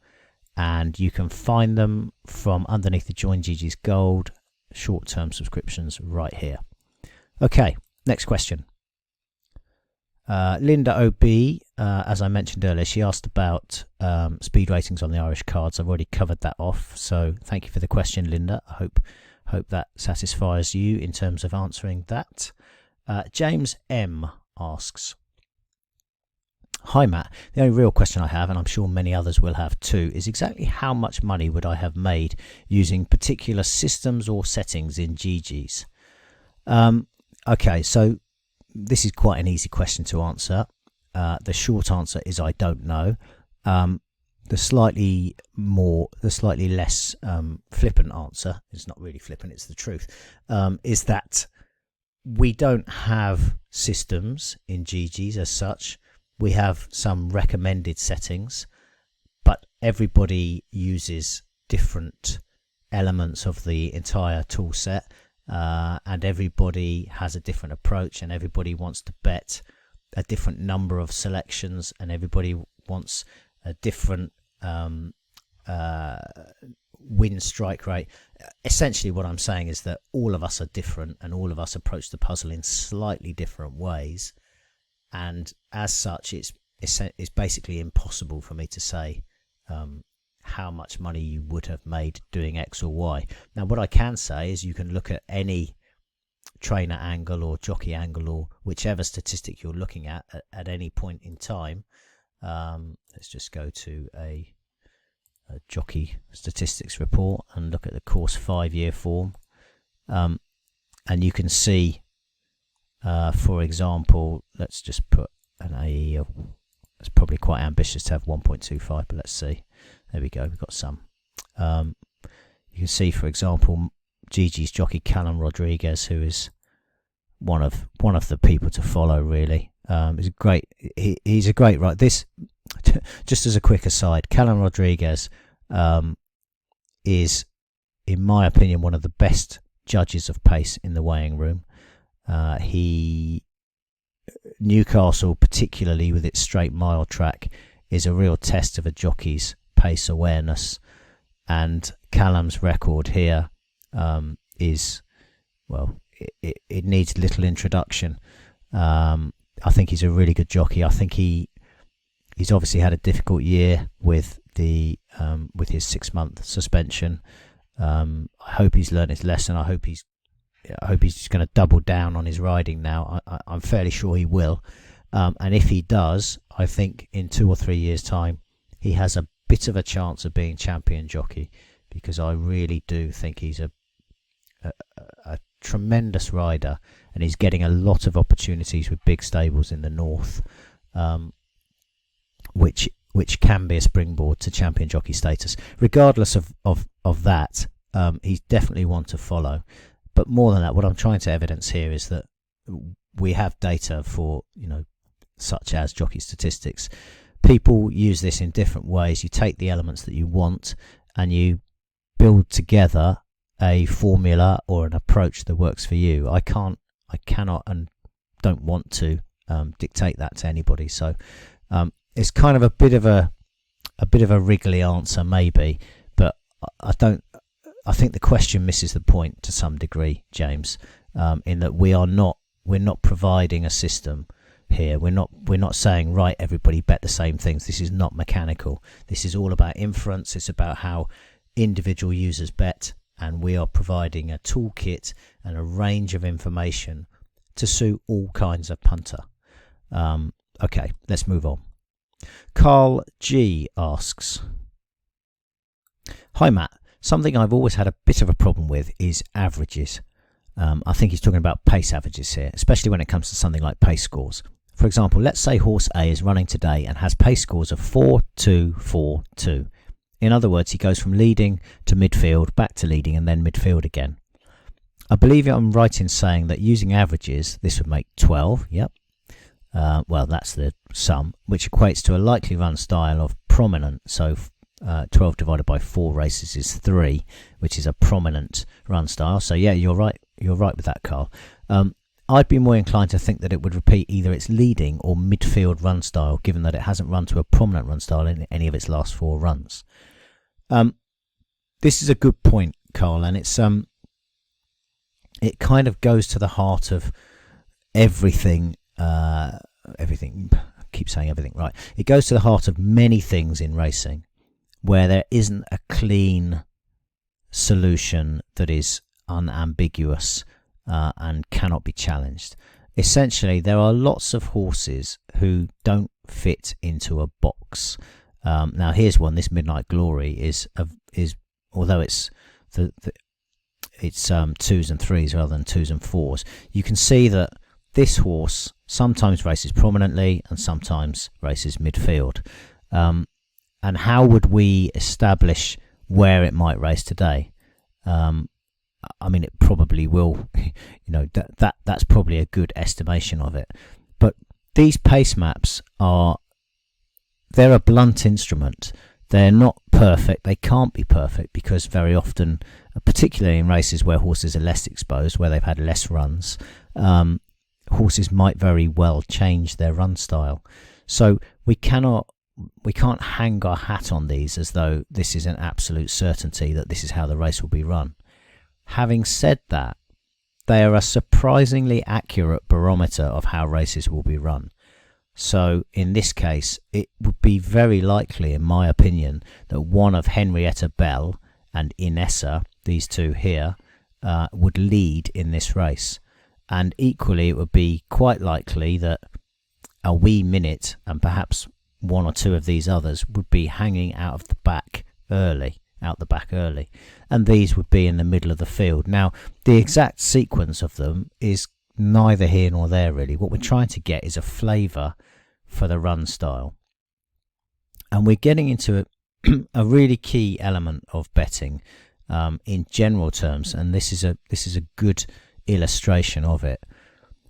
and you can find them from underneath the Join Geegeez Gold short-term subscriptions right here. Okay, next question. Linda OB, as I mentioned earlier, she asked about speed ratings on the Irish cards. I've already covered that off, so thank you for the question, Linda. I hope that satisfies you in terms of answering that. James M asks, hi Matt, the only real question I have, and I'm sure many others will have too, is exactly how much money would I have made using particular systems or settings in Geegeez? Okay, so this is quite an easy question to answer. The short answer is I don't know. The slightly less flippant answer, it's not really flippant, it's the truth, is that we don't have systems in Geegeez as such. We have some recommended settings, but everybody uses different elements of the entire tool set. And everybody has a different approach, and everybody wants to bet a different number of selections, and everybody wants a different win strike rate. Essentially what I'm saying is that all of us are different, and all of us approach the puzzle in slightly different ways, and as such it's basically impossible for me to say how much money you would have made doing X or Y. Now, what I can say is you can look at any trainer angle or jockey angle or whichever statistic you're looking at any point in time. Let's just go to a jockey statistics report and look at the course 5-year form. And you can see, for example, let's just put an AE of, it's probably quite ambitious to have 1.25, but let's see. There we go, we've got some. You can see, for example, Geegeez jockey Callum Rodriguez, who is one of the people to follow, really. He's a great right. This, just as a quick aside, Callum Rodriguez is, in my opinion, one of the best judges of pace in the weighing room. Newcastle, particularly with its straight mile track, is a real test of a jockey's pace awareness, and Callum's record here is, well, it needs little introduction. I think he's a really good jockey. I think he's obviously had a difficult year with his 6-month suspension. I hope he's learned his lesson. I hope he's just going to double down on his riding now. I'm fairly sure he will. And if he does, I think in 2 or 3 years' time, he has a bit of a chance of being champion jockey, because I really do think he's a tremendous rider, and he's getting a lot of opportunities with big stables in the north, which can be a springboard to champion jockey status. Regardless of that, he's definitely one to follow. But more than that, what I'm trying to evidence here is that we have data for, such as jockey statistics. People use this in different ways. You take the elements that you want and you build together a formula or an approach that works for you. I cannot and don't want to dictate that to anybody. So it's kind of a bit of a wriggly answer maybe, but I think the question misses the point to some degree, James, in that we're not providing a system here. We're not saying, right, everybody bet the same things. This is not mechanical. This is all about inference. It's about how individual users bet, and we are providing a toolkit and a range of information to suit all kinds of punter. Okay, let's move on. Carl G asks, hi Matt, something I've always had a bit of a problem with is averages. I think he's talking about pace averages here, especially when it comes to something like pace scores. For example, let's say horse A is running today and has pace scores of 4-2-4-2. In other words, he goes from leading to midfield, back to leading, and then midfield again. I believe I'm right in saying that using averages, this would make 12, yep. Well, that's the sum, which equates to a likely run style of prominent. So 12 divided by 4 races is 3, which is a prominent run style. So yeah, you're right with that, Carl. I'd be more inclined to think that it would repeat either its leading or midfield run style, given that it hasn't run to a prominent run style in any of its last 4 runs. This is a good point, Carl, and it's it kind of goes to the heart of everything. Everything. I keep saying everything, right? It goes to the heart of many things in racing, where there isn't a clean solution that is unambiguous and cannot be challenged. Essentially, there are lots of horses who don't fit into a box. Now, here's one. This Midnight Glory is although it's it's 2s and 3s rather than 2s and 4s. You can see that this horse sometimes races prominently and sometimes races midfield. And how would we establish where it might race today? I mean, it probably will. That's probably a good estimation of it. But these pace maps they're a blunt instrument. They're not perfect. They can't be perfect because very often, particularly in races where horses are less exposed, where they've had less runs, horses might very well change their run style. So we can't hang our hat on these as though this is an absolute certainty that this is how the race will be run. Having said that, they are a surprisingly accurate barometer of how races will be run. So in this case, it would be very likely, in my opinion, that one of Henrietta Bell and Inessa, these two here, would lead in this race. And equally, it would be quite likely that a wee minute and perhaps one or two of these others would be hanging out the back early. And these would be in the middle of the field. Now, the exact sequence of them is neither here nor there, really. What we're trying to get is a flavour for the run style. And we're getting into a really key element of betting in general terms, and this is a good illustration of it.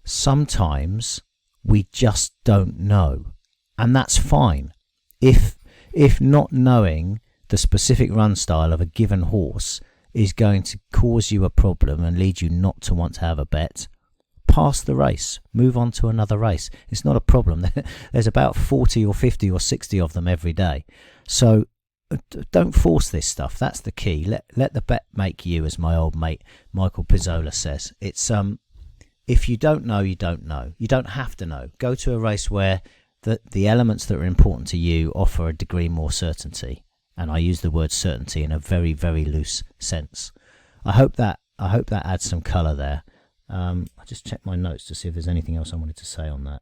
Sometimes we just don't know, and that's fine. If not knowing the specific run style of a given horse is going to cause you a problem and lead you not to want to have a bet, pass the race, move on to another race. It's not a problem. There's about 40 or 50 or 60 of them every day. So don't force this stuff. That's the key. Let the bet make you, as my old mate Michael Pizzola says. It's if you don't know, you don't know. You don't have to know. Go to a race where the elements that are important to you offer a degree more certainty. And I use the word certainty in a very, very loose sense. I hope that adds some colour there. I'll just check my notes to see if there's anything else I wanted to say on that.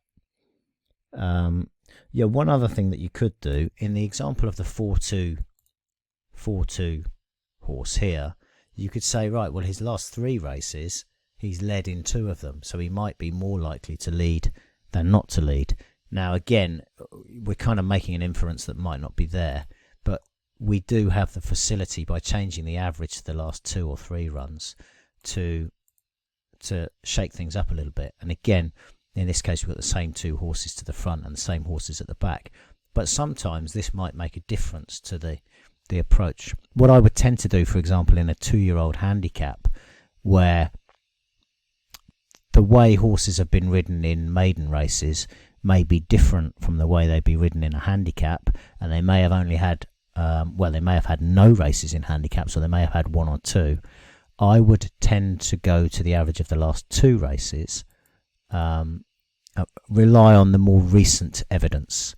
Yeah, one other thing that you could do in the example of the 4-2 horse here, you could say, right, well, his last 3 races, he's led in 2 of them, so he might be more likely to lead than not to lead. Now, again, we're kind of making an inference that might not be there, but we do have the facility by changing the average to the last 2 or 3 runs to shake things up a little bit. And again, in this case, we've got the same 2 horses to the front and the same horses at the back. But sometimes this might make a difference to the approach. What I would tend to do, for example, in a 2-year-old handicap, where the way horses have been ridden in maiden races may be different from the way they'd be ridden in a handicap, and they may have only had they may have had no races in handicaps, or they may have had 1 or 2. I would tend to go to the average of the last 2 races, rely on the more recent evidence.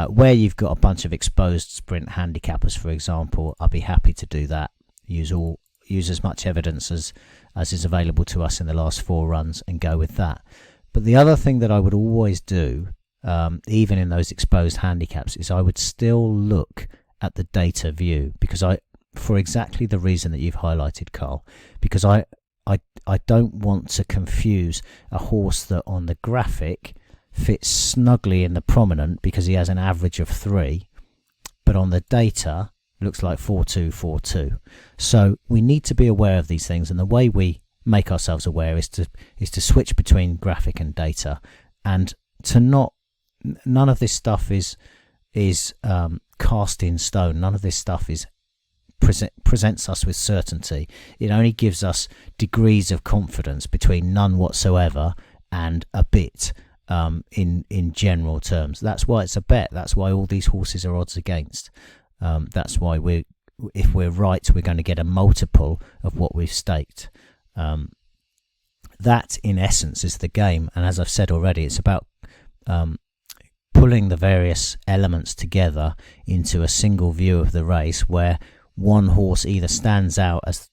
Where you've got a bunch of exposed sprint handicappers, for example, I'd be happy to do that. Use as much evidence as is available to us in the last 4 runs and go with that. But the other thing that I would always do, even in those exposed handicaps, is I would still look at the data view, because for exactly the reason that you've highlighted, Carl, because I don't want to confuse a horse that on the graphic fits snugly in the prominent because he has an average of 3, but on the data looks like 4-2-4-2. So we need to be aware of these things, and the way we make ourselves aware is to switch between graphic and data, and none of this stuff is cast in stone. None of this stuff presents us with certainty. It only gives us degrees of confidence between none whatsoever and a bit, in general terms. That's why it's a bet. That's why all these horses are odds against. That's why if we're right, we're going to get a multiple of what we've staked. That in essence is the game, and as I've said already, it's about pulling the various elements together into a single view of the race, where one horse either stands out as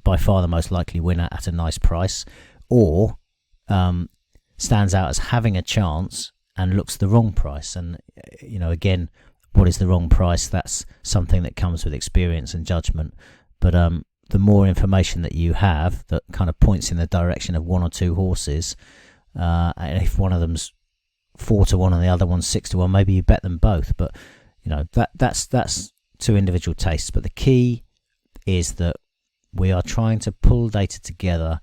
by far the most likely winner at a nice price, or stands out as having a chance and looks the wrong price. And again, what is the wrong price? That's something that comes with experience and judgment. But the more information that you have that kind of points in the direction of 1 or 2 horses, and if one of them's 4-1 and the other one's 6-1, maybe you bet them both. But that's to individual tastes. But the key is that we are trying to pull data together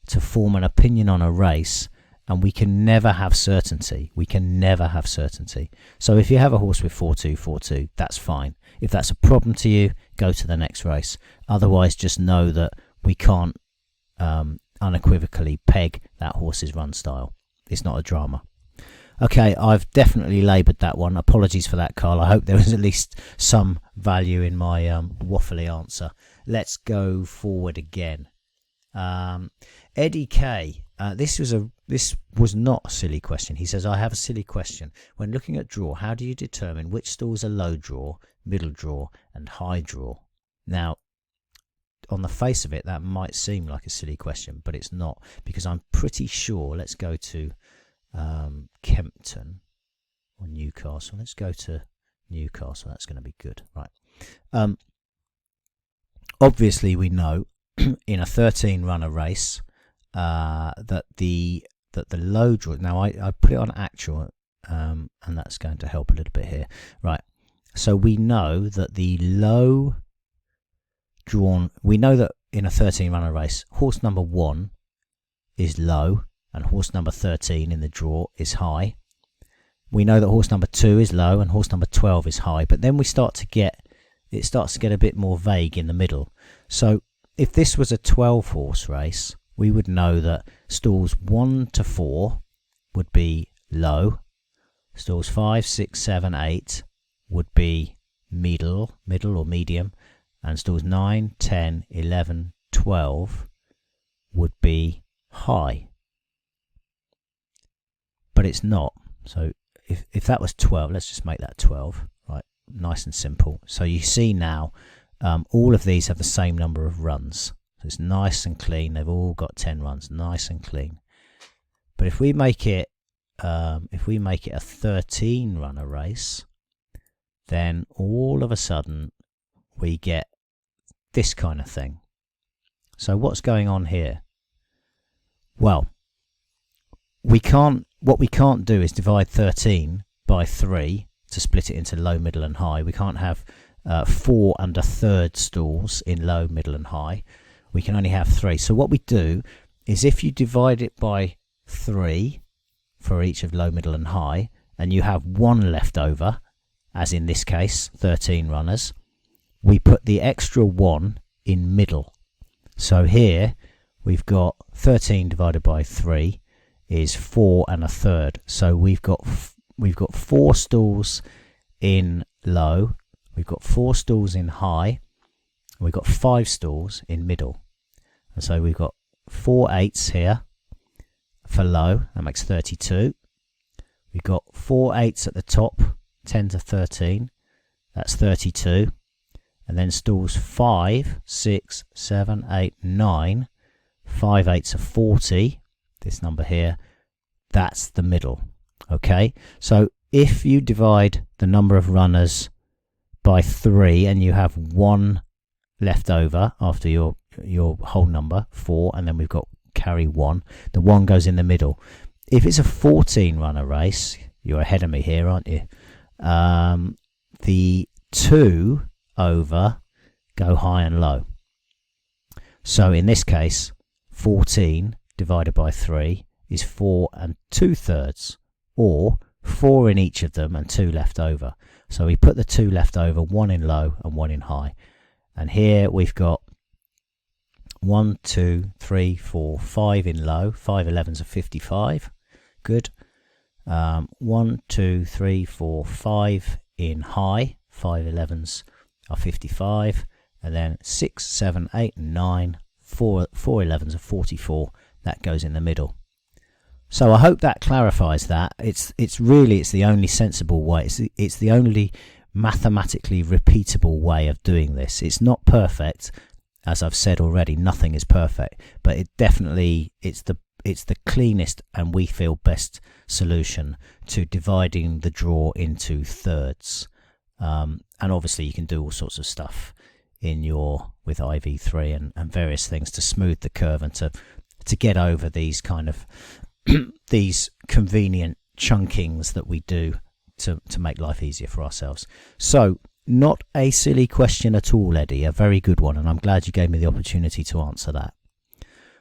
to form an opinion on a race, and we can never have certainty. So if you have a horse with 4-2-4-2, that's fine. If that's a problem to you, go to the next race. Otherwise, just know that we can't unequivocally peg that horse's run style. It's not a drama. Okay, I've definitely laboured that one. Apologies for that, Carl. I hope there was at least some value in my waffly answer. Let's go forward again. Eddie K. This was not a silly question. He says, I have a silly question. When looking at draw, how do you determine which stalls are low draw, middle draw, and high draw? Now, on the face of it, that might seem like a silly question, but it's not, because I'm pretty sure. Let's go to Kempton or Newcastle. Let's go to Newcastle. That's going to be good, right? Obviously, we know in a 13-runner race that the low draw. Now, I put it on actual, and that's going to help a little bit here, right? So we know that the low drawn. We know that in a 13-runner race, horse number 1 is low, and horse number 13 in the draw is high. We know that horse number 2 is low and horse number 12 is high, but then it starts to get a bit more vague in the middle. So if this was a 12-horse race, we would know that stalls 1 to 4 would be low, stalls 5, 6, 7, 8 would be middle or medium, and stalls 9, 10, 11, 12 would be high. But it's not. So if that was 12, let's just make that 12, right? Nice and simple. So you see now, all of these have the same number of runs. So it's nice and clean. They've all got 10 runs, nice and clean. But if we make it if we make it a 13 runner race, then all of a sudden we get this kind of thing. So what's going on here? Well, what we can't do is divide 13 by 3 to split it into low, middle and high. We can't have 4 and a third stalls in low, middle and high. We can only have 3. So what we do is, if you divide it by 3 for each of low, middle and high, and you have 1 left over, as in this case 13 runners, we put the extra 1 in middle. So here we've got 13 divided by 3 is 4 and a third. So we've got 4 stalls in low, we've got 4 stalls in high, and we've got 5 stalls in middle. And so we've got 4 eighths here for low, that makes 32. We've got 4 eighths at the top, 10 to 13, that's 32. And then stalls 5, 6, 7, 8, 9, 5 eighths of 40, this number here, that's the middle. Okay, so if you divide the number of runners by 3 and you have 1 left over after your whole number, 4, and then we've got carry 1, the 1 goes in the middle. If it's a 14 runner race, you're ahead of me here, aren't you? The 2 over go high and low. So in this case, 14 divided by 3 is 4 and 2/3, or 4 in each of them and 2 left over. So we put the 2 left over, 1 in low and 1 in high. And here we've got 1, 2, 3, 4, 5 in low, 5 11s are 55, good. 1, 2, 3, 4, 5 in high, 5 11s are 55, and then 6, 7, 8 and 9, 4 11s are 44, that goes in the middle. So I hope that clarifies that. It's the only sensible way, it's the only mathematically repeatable way of doing this. It's not perfect, as I've said already, nothing is perfect, but it's the cleanest and we feel best solution to dividing the draw into thirds. And obviously you can do all sorts of stuff with IV3 and various things to smooth the curve and to get over these kind of these convenient chunkings that we do to make life easier for ourselves. So not a silly question at all, Eddie, a very good one, and I'm glad you gave me the opportunity to answer that.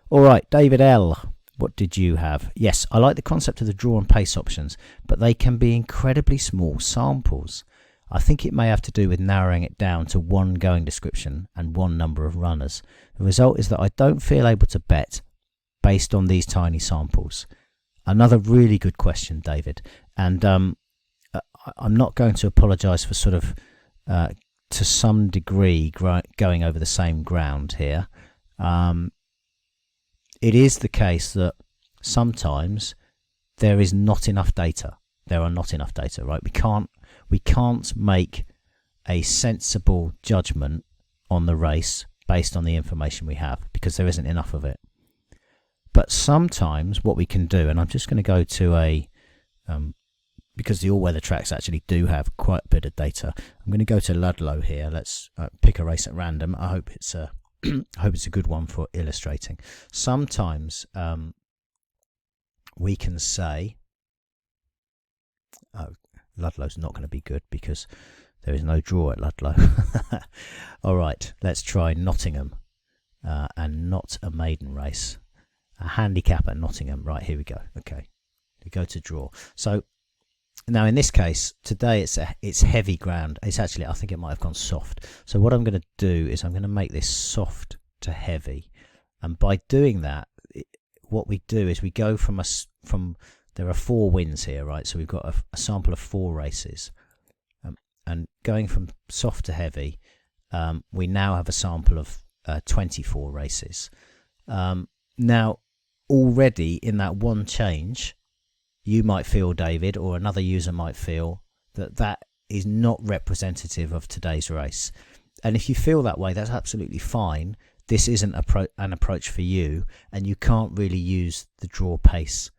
All right, David L, what did you have? Yes, I like the concept of the draw and pace options, but they can be incredibly small samples. I think it may have to do with narrowing it down to one going description and one number of runners. The result is that I don't feel able to bet based on these tiny samples. Another really good question, David, and I'm not going to apologise for sort of to some degree going over the same ground here. It is the case that sometimes there is not enough data. There are not enough data, right? We can't make a sensible judgment on the race based on the information we have because there isn't enough of it. But sometimes what we can do, and I'm just going to go to because the all-weather tracks actually do have quite a bit of data. I'm going to go to Ludlow here. Let's pick a race at random. I hope it's a good one for illustrating. Sometimes we can say, Ludlow's not going to be good because there is no draw at Ludlow. All right, let's try Nottingham and not a maiden race. A handicap at Nottingham. Right, here we go. Okay, we go to draw. So now in this case, today it's heavy ground. It's actually, I think it might have gone soft. So what I'm going to do is I'm going to make this soft to heavy. And by doing that, what we do is we go from there are 4 wins here, right? So we've got a sample of 4 races. And going from soft to heavy, we now have a sample of 24 races. Now, already in that one change, you might feel, David, or another user might feel that is not representative of today's race. And if you feel that way, that's absolutely fine. This isn't an approach for you, and you can't really use the draw pace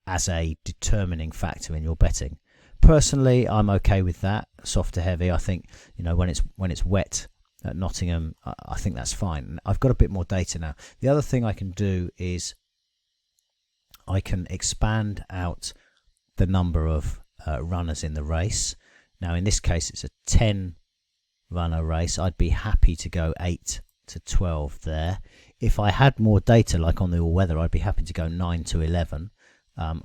as a determining factor in your betting. Personally, I'm okay with that. Soft to heavy, I think, when it's wet at Nottingham, I think that's fine. I've got a bit more data now. The other thing I can do is I can expand out the number of runners in the race. Now, in this case, it's a 10 runner race. I'd be happy to go 8 to 12 there. If I had more data, like on the all weather, I'd be happy to go 9 to 11. I'm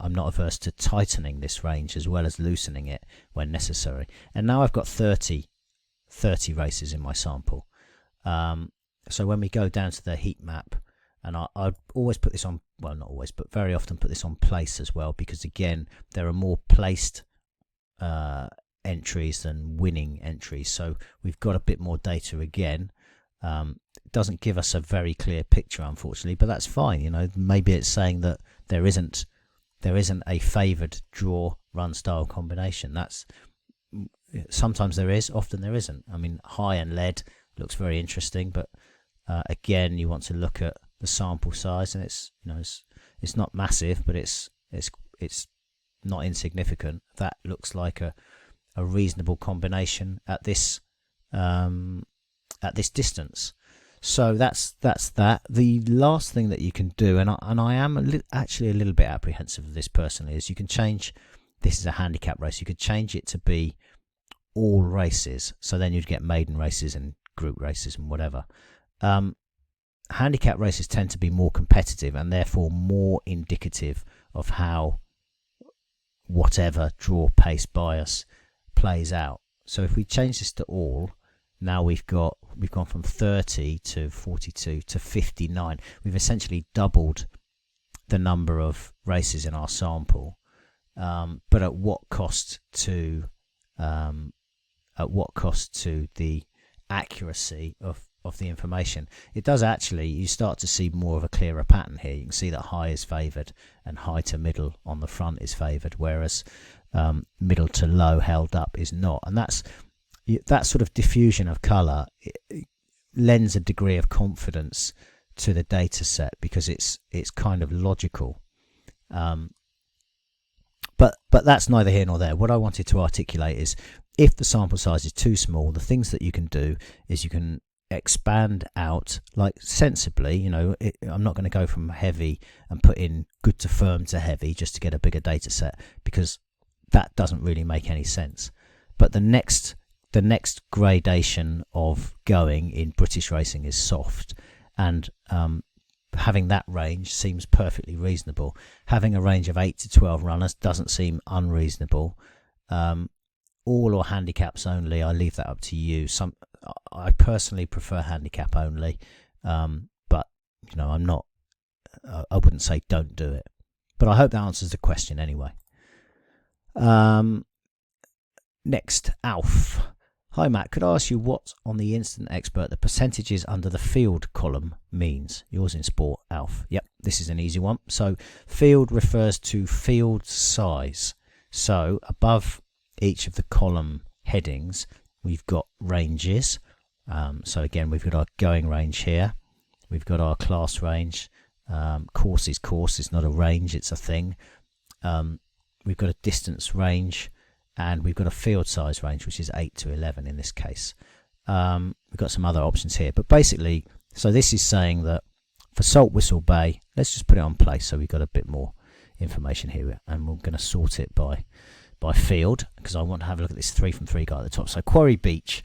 not averse to tightening this range as well as loosening it when necessary. And now I've got 30 races in my sample. So when we go down to the heat map, and I'd always put this on, well, not always, but very often put this on place as well, because again, there are more placed entries than winning entries. So we've got a bit more data again. It doesn't give us a very clear picture, unfortunately, but that's fine. Maybe it's saying that there isn't a favoured draw run style combination. Sometimes there is, often there isn't. I mean, high and lead looks very interesting, but again, you want to look at the sample size, and it's not massive, but it's not insignificant. That looks like a reasonable combination at this distance. So that's that. The last thing that you can do, and I am actually a little bit apprehensive of this personally, is you can change. This is a handicap race. You could change it to be all races. So then you'd get maiden races and group races and whatever. Handicap races tend to be more competitive and therefore more indicative of how whatever draw pace bias plays out. So if we change this to all, now we've gone from 30 to 42 to 59. We've essentially doubled the number of races in our sample, but at what cost to the accuracy of the information? It does actually, you start to see more of a clearer pattern here. You can see that high is favoured and high to middle on the front is favoured, whereas middle to low held up is not. And that sort of diffusion of colour lends a degree of confidence to the data set because it's kind of logical. But that's neither here nor there. What I wanted to articulate is, if the sample size is too small, the things that you can do is you can expand out, like sensibly. I'm not going to go from heavy and put in good to firm to heavy just to get a bigger data set, because that doesn't really make any sense. But the next gradation of going in British racing is soft, and having that range seems perfectly reasonable. Having a range of 8 to 12 runners doesn't seem unreasonable. All or handicaps only, I leave that up to you. I personally prefer handicap only, but I'm not. I wouldn't say don't do it, but I hope that answers the question anyway. Next, Alf. Hi Matt, could I ask you what on the Instant Expert the percentages under the field column means? Yours in sport, Alf. Yep, this is an easy one. So field refers to field size. So above each of the column headings, we've got ranges. So again, we've got our going range here. We've got our class range. Course is course. It's not a range, it's a thing. We've got a distance range. And we've got a field size range, which is 8 to 11 in this case. We've got some other options here. But basically, so this is saying that for Salt Whistle Bay, let's just put it on place so we've got a bit more information here. And we're going to sort it by field, because I want to have a look at this 3 from 3 guy at the top. So Quarry Beach,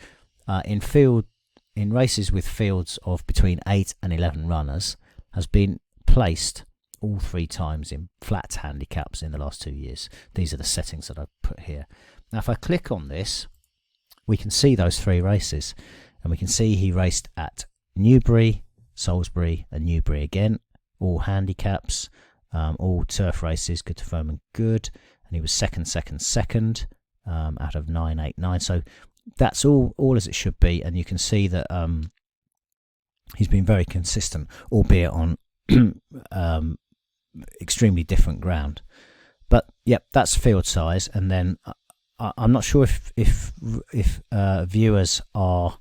in races with fields of between 8 and 11 runners, has been placed all 3 times in flat handicaps in the last 2 years. These are the settings that I've put here. Now if I click on this, we can see those 3 races, and we can see he raced at Newbury, Salisbury and Newbury again, all handicaps, all turf races, good to firm and good, and he was second out of 9, 8, 9. So that's all as it should be, and you can see that he's been very consistent, albeit on extremely different ground. But yep, that's field size. And then I'm not sure if viewers are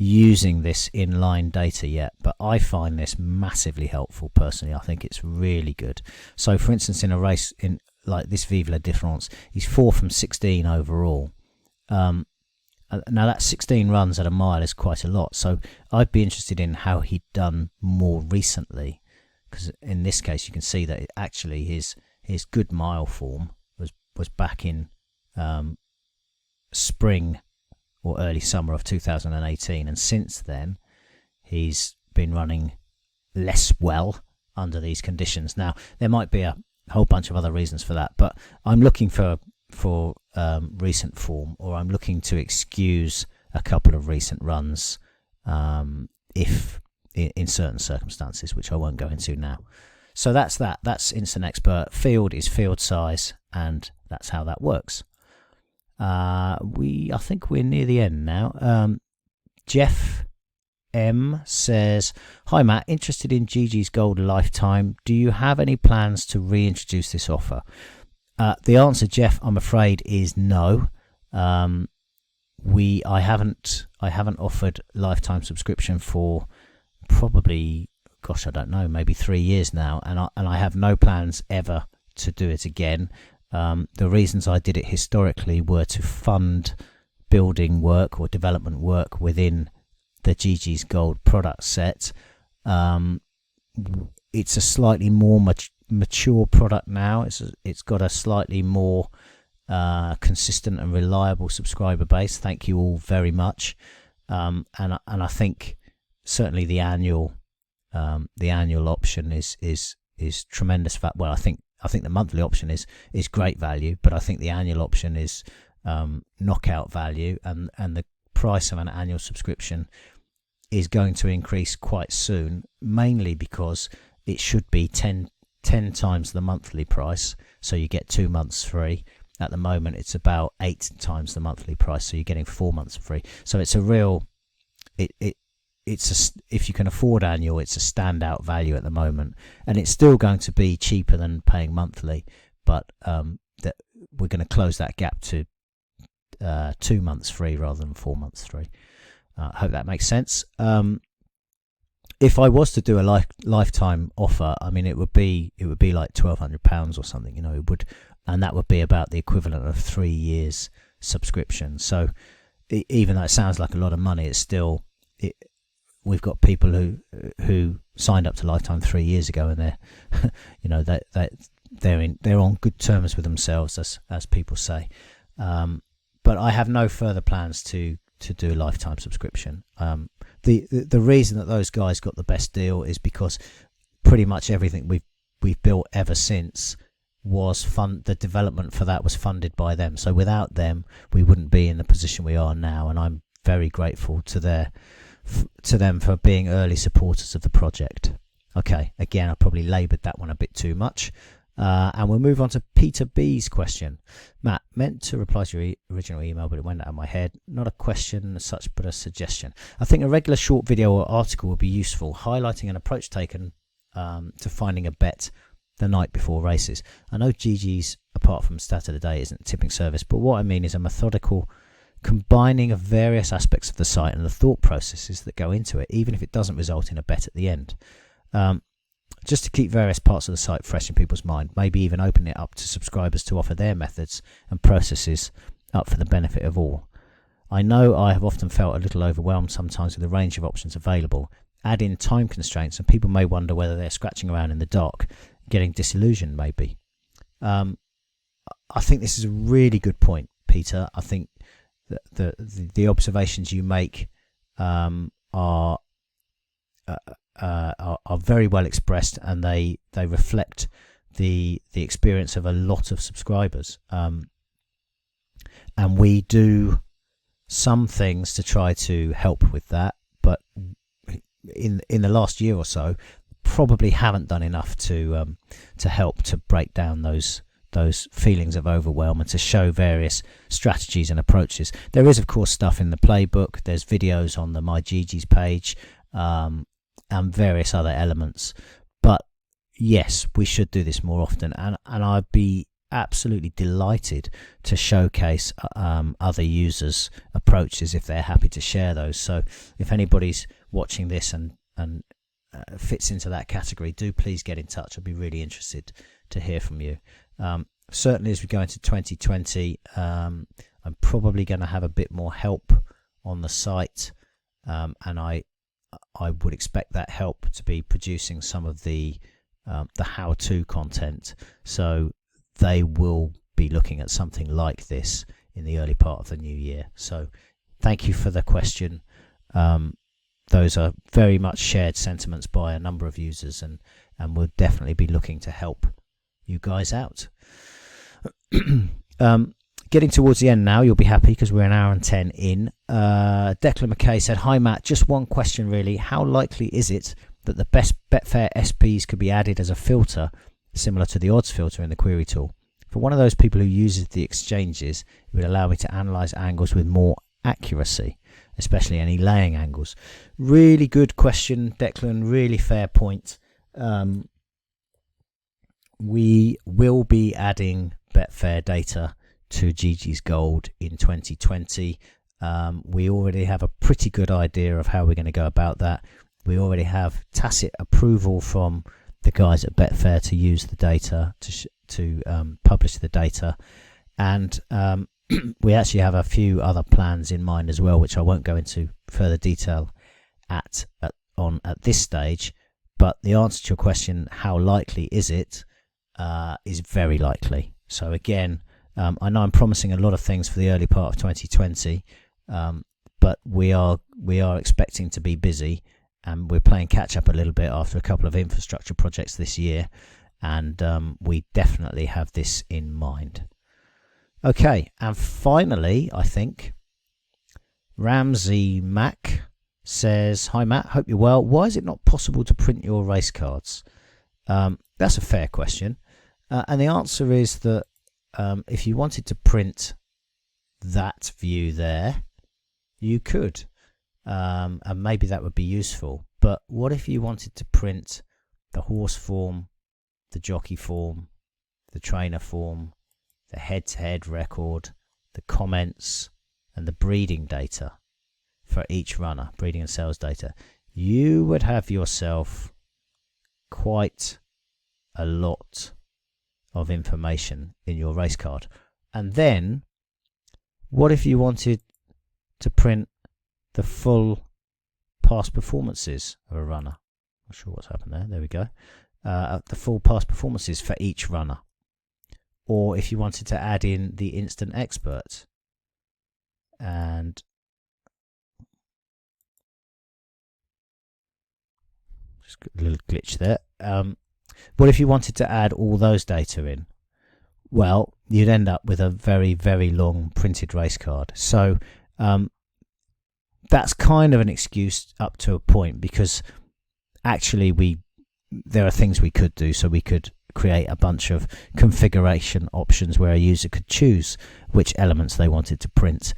using this inline data yet, but I find this massively helpful personally. I think it's really good. So for instance, in a race in like this Vive la Différence, he's 4 from 16 overall. Now that 16 runs at a mile is quite a lot, so I'd be interested in how he'd done more recently, because in this case you can see that actually his good mile form was back in spring or early summer of 2018, and since then he's been running less well under these conditions. Now there might be a whole bunch of other reasons for that, but I'm looking for recent form, or I'm looking to excuse a couple of recent runs if in certain circumstances, which I won't go into now. So that's Instant Expert. Field is field size, and that's how that works. I think we're near the end now. Jeff M says, "Hi Matt, interested in Geegeez Gold Lifetime. Do you have any plans to reintroduce this offer?" The answer, Jeff, I'm afraid, is no. I haven't offered lifetime subscription for probably, gosh, I don't know, maybe 3 years now, and I have no plans ever to do it again. The reasons I did it historically were to fund building work or development work within the Geegeez Gold product set. It's a slightly more mature product now. It's got a slightly more consistent and reliable subscriber base. Thank you all very much. And I think certainly the annual option is tremendous. Well, I think the monthly option is great value, but I think the annual option is knockout value, and the price of an annual subscription is going to increase quite soon, mainly because it should be 10 times the monthly price, so you get 2 months free. At the moment it's about 8 times the monthly price, so you're getting 4 months free. So it's a real if you can afford annual, it's a standout value at the moment, and it's still going to be cheaper than paying monthly, but that we're going to close that gap to 2 months free rather than 4 months free. I hope that makes sense. If I was to do a lifetime offer, I mean, it would be like £1,200 or something, it would, and that would be about the equivalent of 3 years subscription. So even though it sounds like a lot of money, it's still we've got people who signed up to lifetime 3 years ago, and they're on good terms with themselves, as people say. But I have no further plans to do a lifetime subscription. The reason that those guys got the best deal is because pretty much everything we've built ever since was the development for that was funded by them. So without them, we wouldn't be in the position we are now, and I'm very grateful to them for being early supporters of the project. Okay, again, I probably laboured that one a bit too much. And we'll move on to Peter B's question. Matt, meant to reply to your original email, but it went out of my head. Not a question as such, but a suggestion. I think a regular short video or article would be useful, highlighting an approach taken to finding a bet the night before races. I know Geegeez, apart from stat of the day, isn't a tipping service, but what I mean is a methodical combining of various aspects of the site and the thought processes that go into it, even if it doesn't result in a bet at the end. Just to keep various parts of the site fresh in people's mind, maybe even open it up to subscribers to offer their methods and processes up for the benefit of all. I know I have often felt a little overwhelmed sometimes with the range of options available. Add in time constraints and people may wonder whether they're scratching around in the dark, getting disillusioned maybe. I think this is a really good point, Peter. I think that the observations you make are very well expressed, and they reflect the experience of a lot of subscribers. And we do some things to try to help with that, but in the last year or so, probably haven't done enough to help to break down those feelings of overwhelm and to show various strategies and approaches. There is, of course, stuff in the playbook. There's videos on the My Geegeez page, and various other elements. But yes, we should do this more often, and I'd be absolutely delighted to showcase other users' approaches if they're happy to share those. So if anybody's watching this and fits into that category, do please get in touch. I'd be really interested to hear from you. Certainly as we go into 2020, I'm probably going to have a bit more help on the site, and I would expect that help to be producing some of the how-to content. So they will be looking at something like this in the early part of the new year. So thank you for the question. Those are very much shared sentiments by a number of users, and we'll definitely be looking to help you guys out. Getting towards the end now, you'll be happy because we're an hour and 10 in. Declan McKay said, "Hi Matt, just one question really. How likely is it that the best Betfair SPs could be added as a filter similar to the odds filter in the query tool? For one of those people who uses the exchanges, it would allow me to analyse angles with more accuracy, especially any laying angles." Really good question, Declan. Really fair point. We will be adding Betfair data to Geegeez Gold in 2020. We already have a pretty good idea of how we're going to go about that. We already have tacit approval from the guys at Betfair to use the data, to publish the data, and we actually have a few other plans in mind as well, which I won't go into further detail at this stage. But the answer to your question, how likely is it, is very likely. So again, I know I'm promising a lot of things for the early part of 2020, but we are expecting to be busy, and we're playing catch up a little bit after a couple of infrastructure projects this year, and we definitely have this in mind. Okay, and finally, I think Ramsey Mack says, "Hi Matt, hope you're well. Why is it not possible to print your race cards?" That's a fair question, and the answer is that if you wanted to print that view there, you could, and maybe that would be useful. But what if you wanted to print the horse form, the jockey form, the trainer form, the head-to-head record, the comments, and the breeding data for each runner, breeding and sales data? You would have yourself quite a lot of information in your race card. And then what if you wanted to print the full past performances of a runner? Not sure what's happened there. There we go. The full past performances for each runner. Or if you wanted to add in the instant expert, and just a little glitch there. What if you wanted to add all those data in? Well, you'd end up with a very, very long printed race card. So that's kind of an excuse up to a point, because actually there are things we could do. So we could create a bunch of configuration options where a user could choose which elements they wanted to print.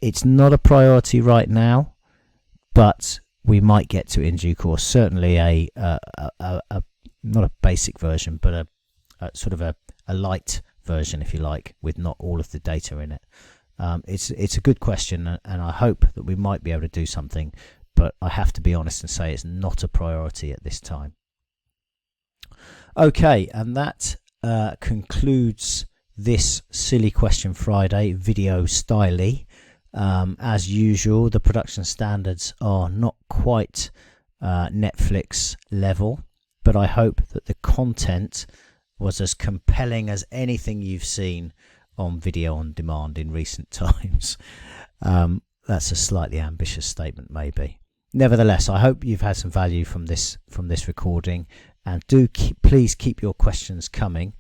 It's not a priority right now, but we might get to it in due course. Certainly a not a basic version, but a sort of a light version, if you like, with not all of the data in it. It's a good question, and I hope that we might be able to do something, but I have to be honest and say it's not a priority at this time. Okay, and that concludes this Silly Question Friday video style-y. As usual, the production standards are not quite Netflix level, but I hope that the content was as compelling as anything you've seen on video on demand in recent times. That's a slightly ambitious statement, maybe. Nevertheless, I hope you've had some value from this recording, and please keep your questions coming.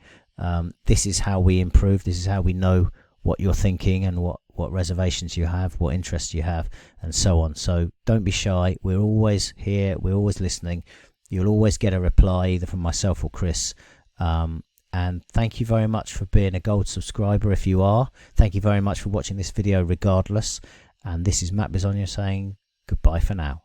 This is how we improve. This is how we know what you're thinking and what reservations you have, what interests you have, and so on. So don't be shy. We're always here. We're always listening. You'll always get a reply either from myself or Chris. And thank you very much for being a gold subscriber if you are. Thank you very much for watching this video regardless. And this is Matt Bisogno saying goodbye for now.